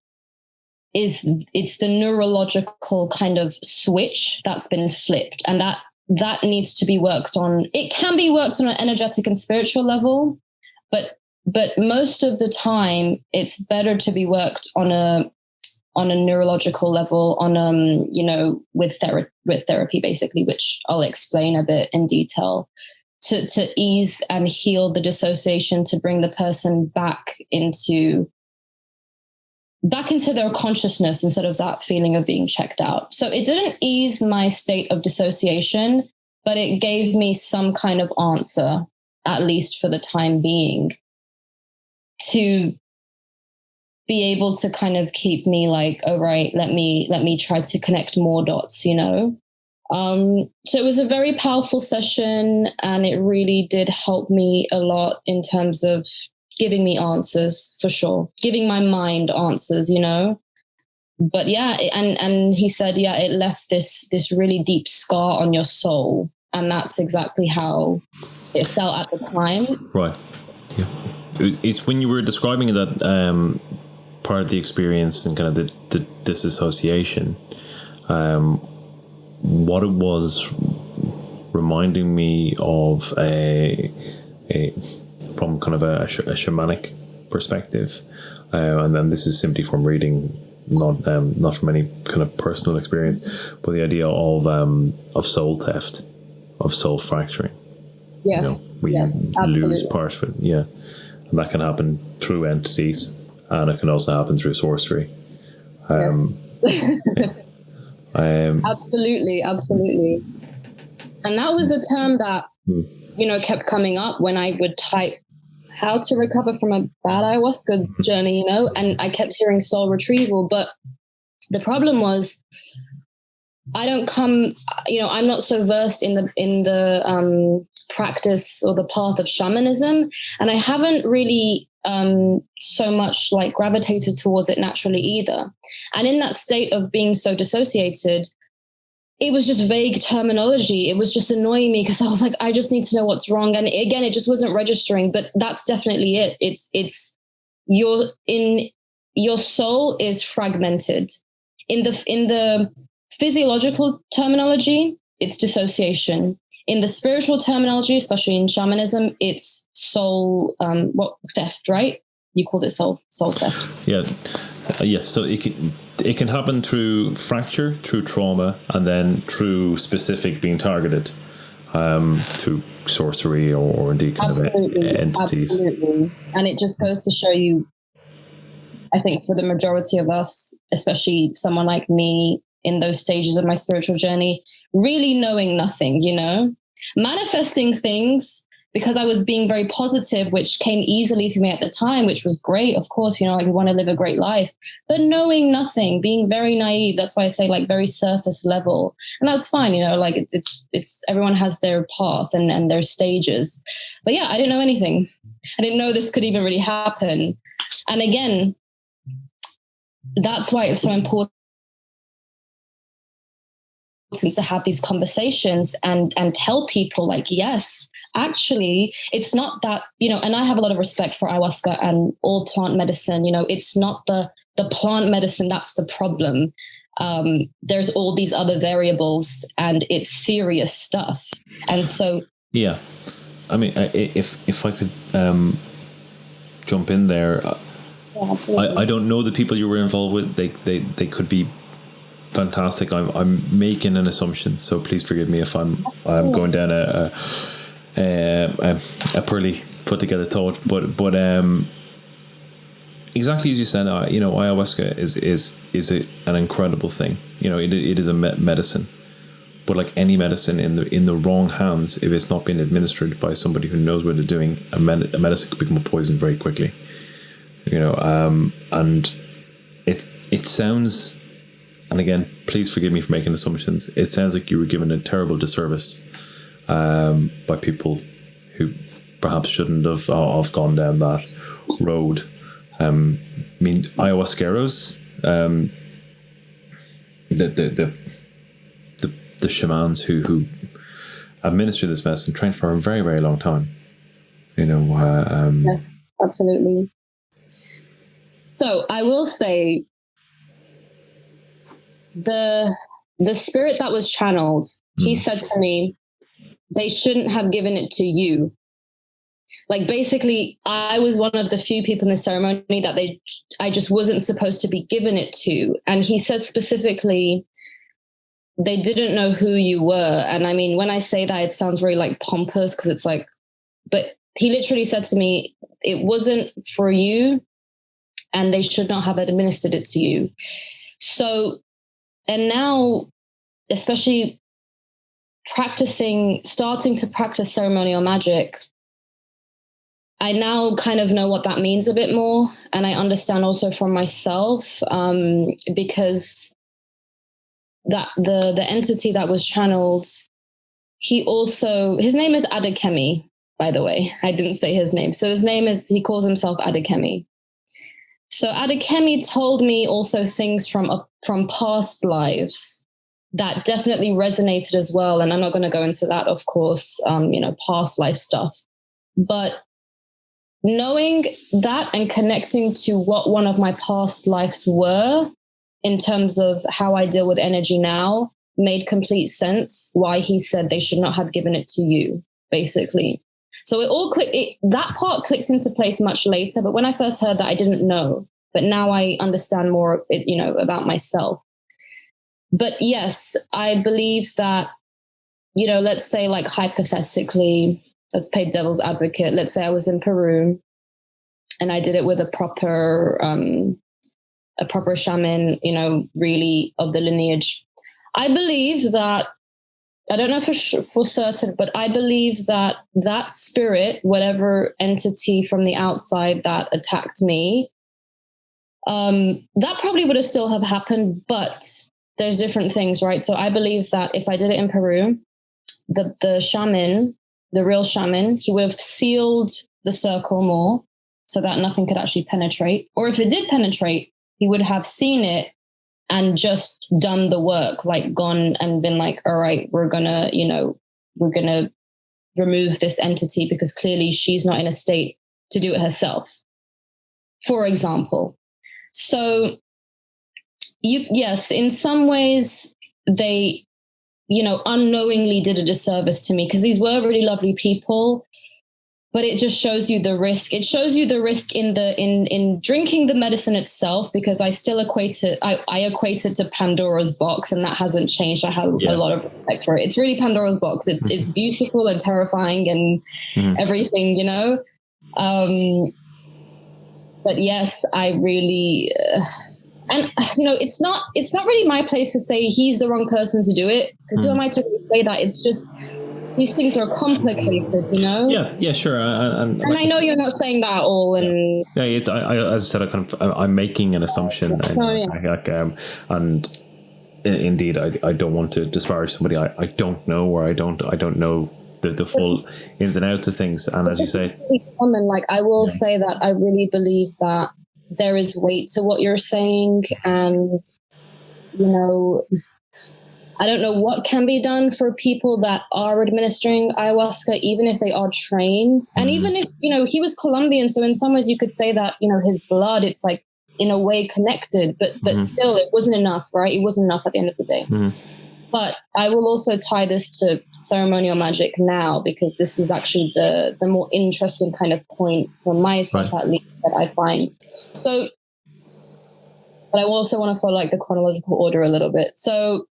it's the neurological kind of switch that's been flipped, and that needs to be worked on. It can be worked on an energetic and spiritual level, but most of the time it's better to be worked on a neurological level, with therapy basically, which I'll explain a bit in detail, to ease and heal the dissociation, to bring the person back into their consciousness instead of that feeling of being checked out. So it didn't ease my state of dissociation, but it gave me some kind of answer, at least for the time being, to be able to kind of keep me like, all right, let me try to connect more dots, So it was a very powerful session, and it really did help me a lot in terms of giving me answers, for sure, giving my mind answers, But yeah, and he said, yeah, it left this really deep scar on your soul, and that's exactly how it felt at the time. Right. Yeah. It's when you were describing that part of the experience and kind of the disassociation, what it was reminding me of from kind of a shamanic perspective, and then this is simply from reading, not from any kind of personal experience, but the idea of soul theft, of soul fracturing. Yes, we lose part of it. Yeah, and that can happen through entities, and it can also happen through sorcery. Absolutely. And that was a term that, kept coming up when I would type how to recover from a bad ayahuasca journey, and I kept hearing soul retrieval. But the problem was, I'm not so versed in the practice or the path of shamanism, and I haven't really so much like gravitated towards it naturally either. And in that state of being so dissociated, it was just vague terminology. It was just annoying me because I was like, I just need to know what's wrong. And again, it just wasn't registering, but that's definitely it. It's your soul is fragmented. In the physiological terminology, it's dissociation. In the spiritual terminology, especially in shamanism, it's soul, theft, right? You called it soul theft. Yeah. Yes. So it can happen through fracture, through trauma, and then through specific being targeted, through sorcery or indeed kind of entities. Absolutely. And it just goes to show you, I think for the majority of us, especially someone like me in those stages of my spiritual journey, really knowing nothing, manifesting things because I was being very positive, which came easily to me at the time, which was great. Of course, you want to live a great life, but knowing nothing, being very naive. That's why I say like very surface level, and that's fine. Like it's everyone has their path and their stages. But yeah, I didn't know anything. I didn't know this could even really happen. And again, that's why it's so important to have these conversations and tell people like, yes, actually, it's not that, and I have a lot of respect for ayahuasca and all plant medicine. It's not the plant medicine that's the problem. There's all these other variables and it's serious stuff. And so, yeah, I mean, if I could jump in there, I don't know the people you were involved with. They could be fantastic. I'm making an assumption, so please forgive me if I'm going down a poorly put together thought. But exactly as you said, ayahuasca is an incredible thing. It is a medicine, but like any medicine in the wrong hands, if it's not being administered by somebody who knows what they're doing, a medicine could become a poison very quickly. And it sounds. And again, please forgive me for making assumptions. It sounds like you were given a terrible disservice by people who perhaps shouldn't have gone down that road. Ayahuasqueros, the shamans who administer this medicine trained for a very, very long time. Yes, absolutely. So I will say, the spirit that was channeled, he said to me, they shouldn't have given it to you. Like basically, I was one of the few people in the ceremony that I just wasn't supposed to be given it to. And he said specifically, they didn't know who you were. And I mean, when I say that, it sounds very like pompous because it's like, but he literally said to me, it wasn't for you and they should not have administered it to you. So, and now, especially starting to practice ceremonial magic, I now kind of know what that means a bit more. And I understand also for myself, because that the entity that was channeled, his name is Adekemi, by the way. I didn't say his name. So he calls himself Adekemi. So Adekemi told me also things from past lives that definitely resonated as well. And I'm not going to go into that, of course, past life stuff. But knowing that and connecting to what one of my past lives were in terms of how I deal with energy now made complete sense why he said they should not have given it to you, basically. So it all clicked. That part clicked into place much later. But when I first heard that, I didn't know. But now I understand more, about myself. But yes, I believe that, let's say like hypothetically, let's play devil's advocate. Let's say I was in Peru and I did it with a proper shaman, really of the lineage. I believe that, I don't know for certain, but I believe that that spirit, whatever entity from the outside that attacked me, that probably would have still have happened, but there's different things, right? So I believe that if I did it in Peru, the shaman, the real shaman, he would have sealed the circle more so that nothing could actually penetrate. Or if it did penetrate, he would have seen it and just done the work, like gone and been like, all right, we're gonna remove this entity because clearly she's not in a state to do it herself, for example. So yes, in some ways they, unknowingly did a disservice to me because these were really lovely people, but it just shows you the risk. It shows you the risk in drinking the medicine itself, because I still equate it to Pandora's box, and that hasn't changed. I have a lot of respect for it. It's really Pandora's box. It's beautiful and terrifying and everything, but yes, I really, and it's not really my place to say he's the wrong person to do it, because who am I to say that? It's just, these things are complicated, Yeah, sure. And I know you're not saying that at all. And it's, as I said, I'm making an assumption, and indeed, I don't want to disparage somebody I don't know, or I don't know the full ins and outs of things. And as you say, common. Like, I will say that I really believe that there is weight to what you're saying, and I don't know what can be done for people that are administering ayahuasca, even if they are trained. And even if, he was Colombian, so in some ways you could say that, his blood, it's like in a way connected, but still it wasn't enough, right? It wasn't enough at the end of the day. But I will also tie this to ceremonial magic now, because this is actually the more interesting kind of point for myself, at least, that I find. So, but I also want to follow like the chronological order a little bit. So,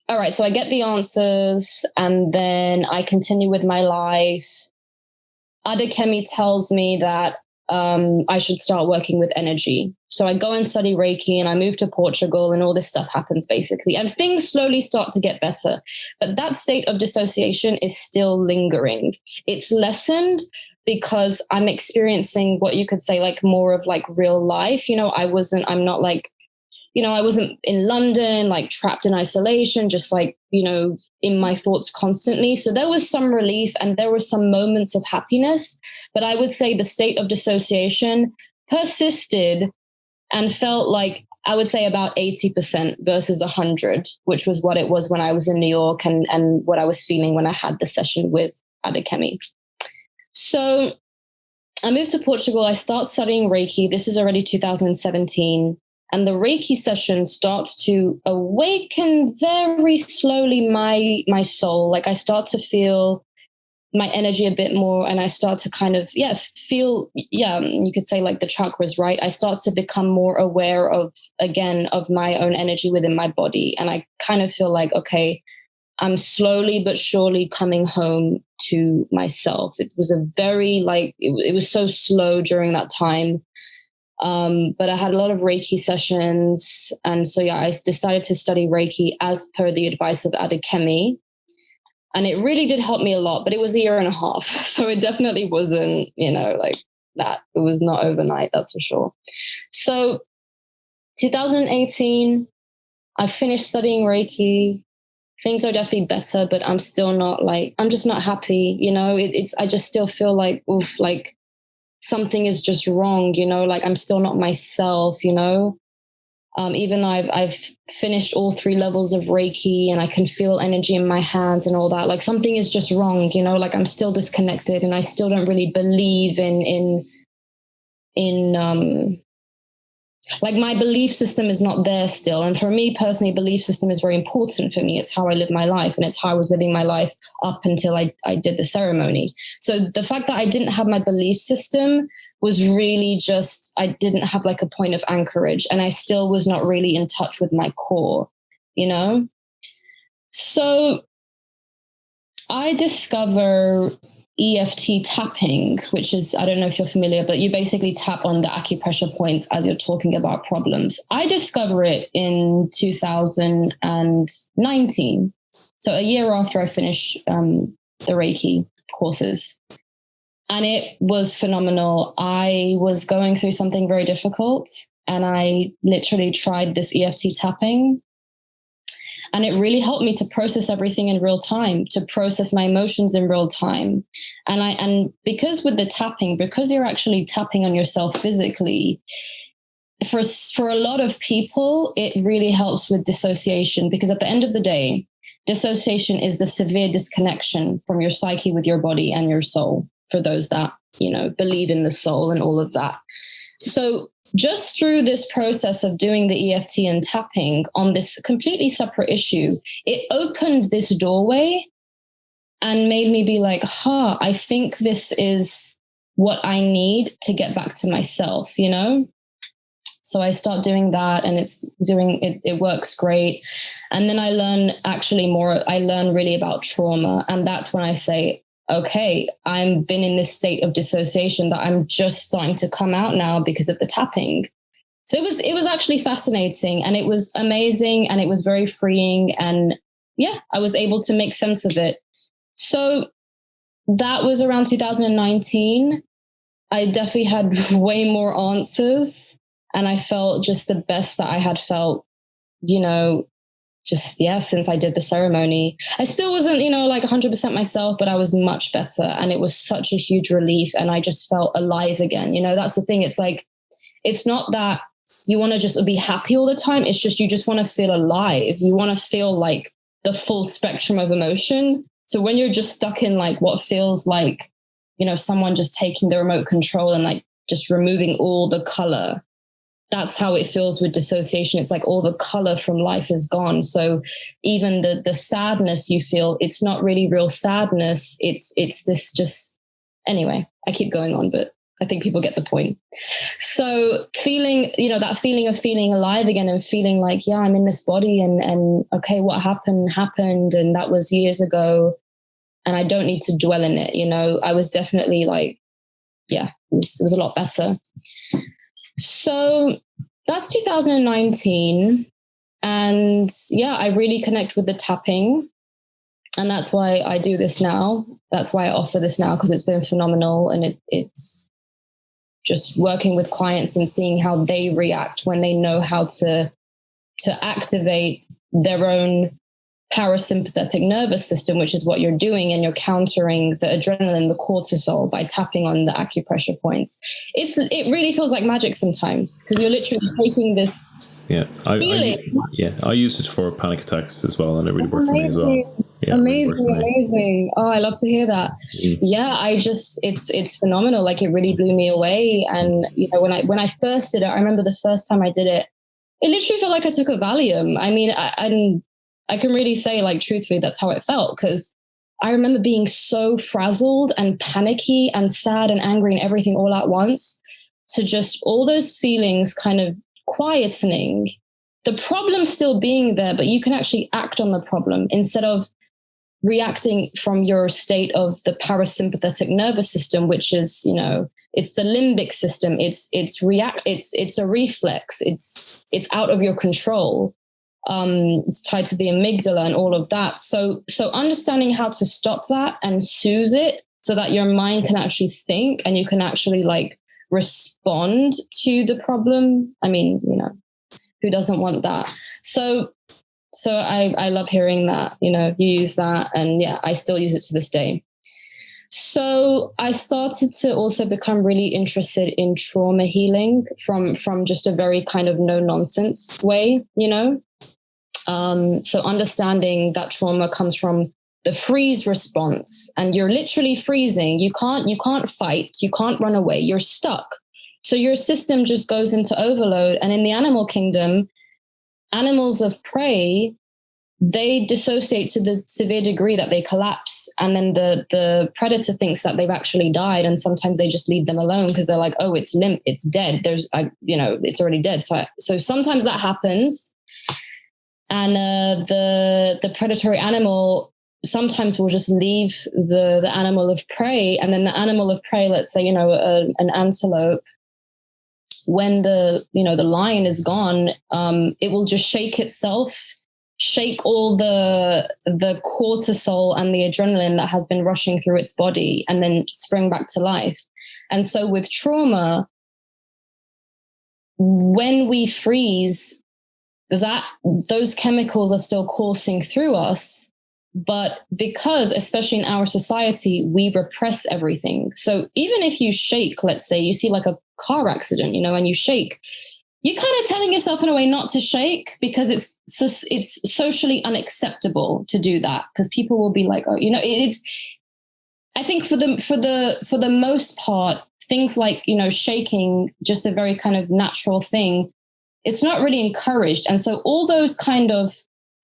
all right, so I get the answers and then I continue with my life. Adekemi tells me that I should start working with energy. So I go and study Reiki, and I move to Portugal, and all this stuff happens basically. And things slowly start to get better. But that state of dissociation is still lingering. It's lessened because I'm experiencing what you could say like more of like real life. I'm not like, I wasn't in London, like trapped in isolation, just like, in my thoughts constantly. So there was some relief and there were some moments of happiness, but I would say the state of dissociation persisted and felt like, I would say about 80% versus 100, which was what it was when I was in New York and what I was feeling when I had the session with Adekemi. So I moved to Portugal. I start studying Reiki. This is already 2017. And the Reiki session starts to awaken very slowly my soul. Like, I start to feel my energy a bit more, and I start to kind of, feel, you could say like the chakras, right? I start to become more aware of my own energy within my body. And I kind of feel like, okay, I'm slowly but surely coming home to myself. It was a very it was so slow during that time. But I had a lot of Reiki sessions. And so, I decided to study Reiki as per the advice of Adekemi. And it really did help me a lot, but it was a year and a half. So it definitely wasn't, like that. It was not overnight, that's for sure. So 2018, I finished studying Reiki. Things are definitely better, but I'm still not I'm just not happy. I just still feel like, oof, like something is just wrong, I'm still not myself, even though I've finished all 3 levels of Reiki and I can feel energy in my hands and all that, something is just wrong, I'm still disconnected, and I still don't really believe in like my belief system is not there still. And for me personally, belief system is very important for me. It's how I live my life, and it's how I was living my life up until I did the ceremony. So the fact that I didn't have my belief system was really just, I didn't have like a point of anchorage, and I still was not really in touch with my core, you know? So I discover EFT tapping, which is, I don't know if you're familiar, but you basically tap on the acupressure points as you're talking about problems. I discover it in 2019. So a year after I finished the Reiki courses. And it was phenomenal. I was going through something very difficult, and I literally tried this EFT tapping. And it really helped me to process everything in real time, to process my emotions in real time. And because with the tapping, because you're actually tapping on yourself physically, for a lot of people, it really helps with dissociation, because at the end of the day, dissociation is the severe disconnection from your psyche with your body and your soul, for those that, you know, believe in the soul and all of that. So just through this process of doing the EFT and tapping on this completely separate issue, it opened this doorway and made me be like, I think this is what I need to get back to myself, you know? So I start doing that, and it works great. And then I learn really about trauma. And that's when I say, okay, I've been in this state of dissociation that I'm just starting to come out now because of the tapping. So it was actually fascinating, and it was amazing, and it was very freeing. And yeah, I was able to make sense of it. So that was around 2019. I definitely had way more answers, and I felt just the best that I had felt, you know, since I did the ceremony. I still wasn't, you know, like 100% myself, but I was much better. And it was such a huge relief. And I just felt alive again. You know, that's the thing. It's like, it's not that you want to just be happy all the time. It's just, you just want to feel alive. You want to feel like the full spectrum of emotion. So when you're just stuck in like what feels like, you know, someone just taking the remote control and like just removing all the color, that's how it feels with dissociation. It's like all the color from life is gone. So even the sadness you feel, it's not really real sadness. It's this just, anyway, I keep going on, but I think people get the point. So feeling, you know, that feeling of feeling alive again, and feeling like, yeah, I'm in this body, and okay, what happened. And that was years ago, and I don't need to dwell in it. You know, I was definitely like, yeah, it was a lot better. So that's 2019. And yeah, I really connect with the tapping. And that's why I do this now. That's why I offer this now, because it's been phenomenal. And it's just working with clients and seeing how they react when they know how to activate their own parasympathetic nervous system, which is what you're doing, and you're countering the adrenaline, the cortisol, by tapping on the acupressure points. It really feels like magic sometimes, because you're literally taking this feeling. I used it for panic attacks as well, and it really worked for me as well. Yeah, Amazing. Oh, I love to hear that. Yeah, it's phenomenal. Like, it really blew me away. And you know, when I first did it, I remember the first time I did it, it literally felt like I took a Valium. I mean, I can really say, like, truthfully, that's how it felt, because I remember being so frazzled and panicky and sad and angry and everything all at once, to just all those feelings kind of quietening, the problem still being there, but you can actually act on the problem instead of reacting from your state of the parasympathetic nervous system, which is, you know, it's the limbic system. It's a reflex. It's out of your control. It's tied to the amygdala and all of that. So understanding how to stop that and soothe it, so that your mind can actually think and you can actually like respond to the problem. I mean, you know, who doesn't want that? So I love hearing that, you know, you use that, and yeah, I still use it to this day. So I started to also become really interested in trauma healing from just a very kind of no nonsense way, you know? So understanding that trauma comes from the freeze response, and you're literally freezing. You can't fight. You can't run away. You're stuck. So your system just goes into overload. And in the animal kingdom, animals of prey, they dissociate to the severe degree that they collapse. And then the predator thinks that they've actually died. And sometimes they just leave them alone because they're like, oh, it's limp, it's dead. It's already dead. So sometimes that happens. And the predatory animal sometimes will just leave the animal of prey. And then the animal of prey, let's say, an antelope, when the lion is gone, it will just shake itself, shake all the cortisol and the adrenaline that has been rushing through its body, and then spring back to life. And so with trauma, when we freeze, those chemicals are still coursing through us. But because, especially in our society, we repress everything. So even if you shake, let's say you see like a car accident, and you shake, you're kind of telling yourself in a way not to shake, because it's socially unacceptable to do that, because people will be like, oh, it's, I think for the most part, things like, shaking, just a very kind of natural thing, it's not really encouraged. And so all those kind of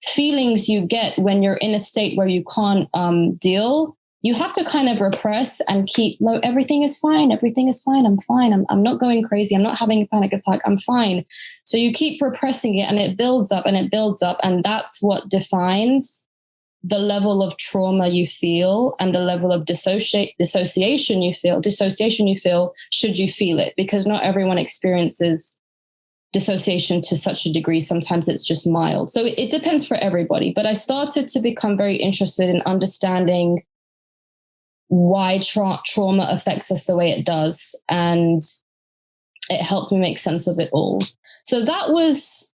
feelings you get when you're in a state where you can't deal, you have to kind of repress and keep, no, everything is fine, I'm fine, I'm not going crazy, I'm not having a panic attack, I'm fine. So you keep repressing it, and it builds up, and that's what defines the level of trauma you feel and the level of dissociation you feel should you feel it, because not everyone experiences dissociation to such a degree. Sometimes it's just mild. So it depends for everybody. But I started to become very interested in understanding why trauma affects us the way it does. And it helped me make sense of it all. So that was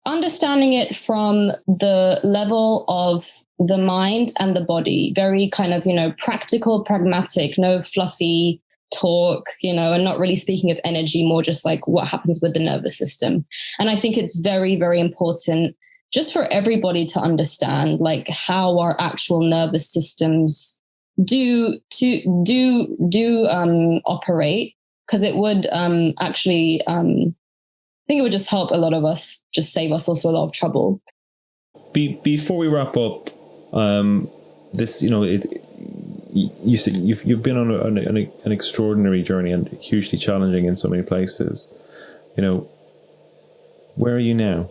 understanding it from the level of the mind and the body, very kind of, practical, pragmatic, no fluffy talk, and not really speaking of energy, more just like what happens with the nervous system. And I think it's very, very important just for everybody to understand like how our actual nervous systems do operate, because it would actually I think it would just help a lot of us, just save us also a lot of trouble. Before we wrap up, this, you said you've been on an extraordinary journey and hugely challenging in so many places. Where are you now?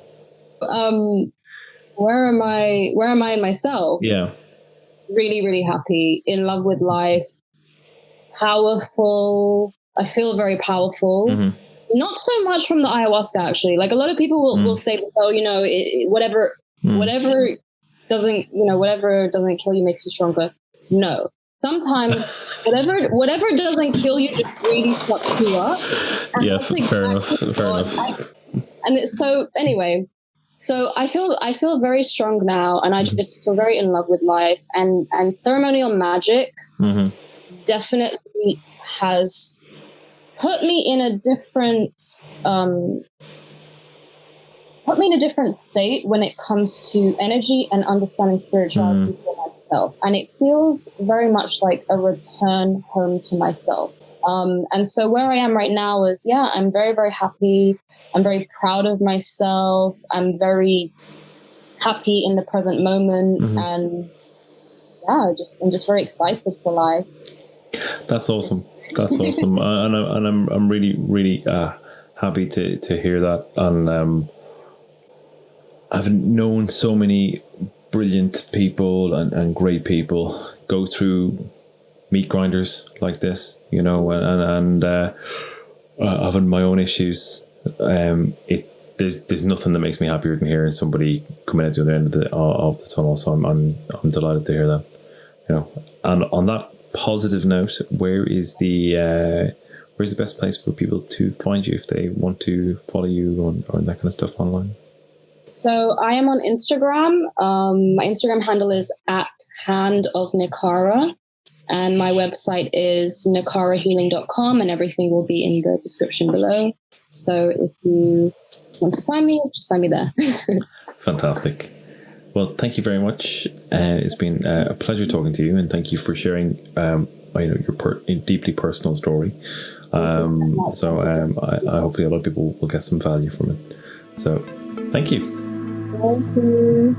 Where am I in myself? Yeah. Really, really happy, in love with life, powerful. I feel very powerful. Mm-hmm. Not so much from the ayahuasca, actually. Like a lot of people will say, oh, whatever doesn't kill you makes you stronger. No. Sometimes whatever doesn't kill you just really fucks you up. And yeah, fair enough. So I feel very strong now, and I just feel very in love with life. And ceremonial magic definitely has put me in a different state when it comes to energy and understanding spirituality for myself. And it feels very much like a return home to myself. And so where I am right now is, I'm very, very happy. I'm very proud of myself. I'm very happy in the present moment. And I'm just very excited for life. That's awesome. And I'm really, really happy to hear that. And I've known so many brilliant people and great people go through meat grinders like this, and I've had my own issues. There's nothing that makes me happier than hearing somebody coming out to the end of the tunnel. So I'm delighted to hear that. And on that positive note, where's the best place for people to find you if they want to follow you or that kind of stuff online? So I am on Instagram. My Instagram handle is @handofnikara, and my website is nikarahealing.com, and everything will be in the description below. So if you want to find me, just find me there. Fantastic. Well, thank you very much. It's been a pleasure talking to you, and thank you for sharing your deeply personal story. I hopefully a lot of people will get some value from it. So thank you. Thank you.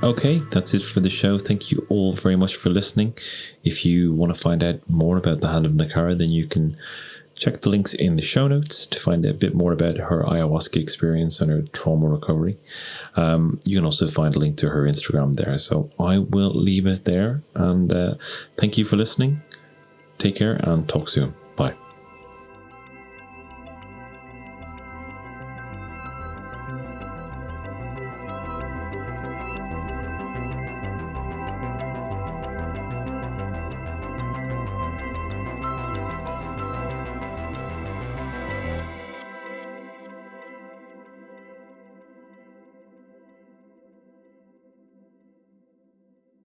Okay, that's it for the show. Thank you all very much for listening. If you want to find out more about the Hand of Nikara, then you can check the links in the show notes to find a bit more about her ayahuasca experience and her trauma recovery. You can also find a link to her Instagram there. So I will leave it there. And thank you for listening. Take care and talk soon.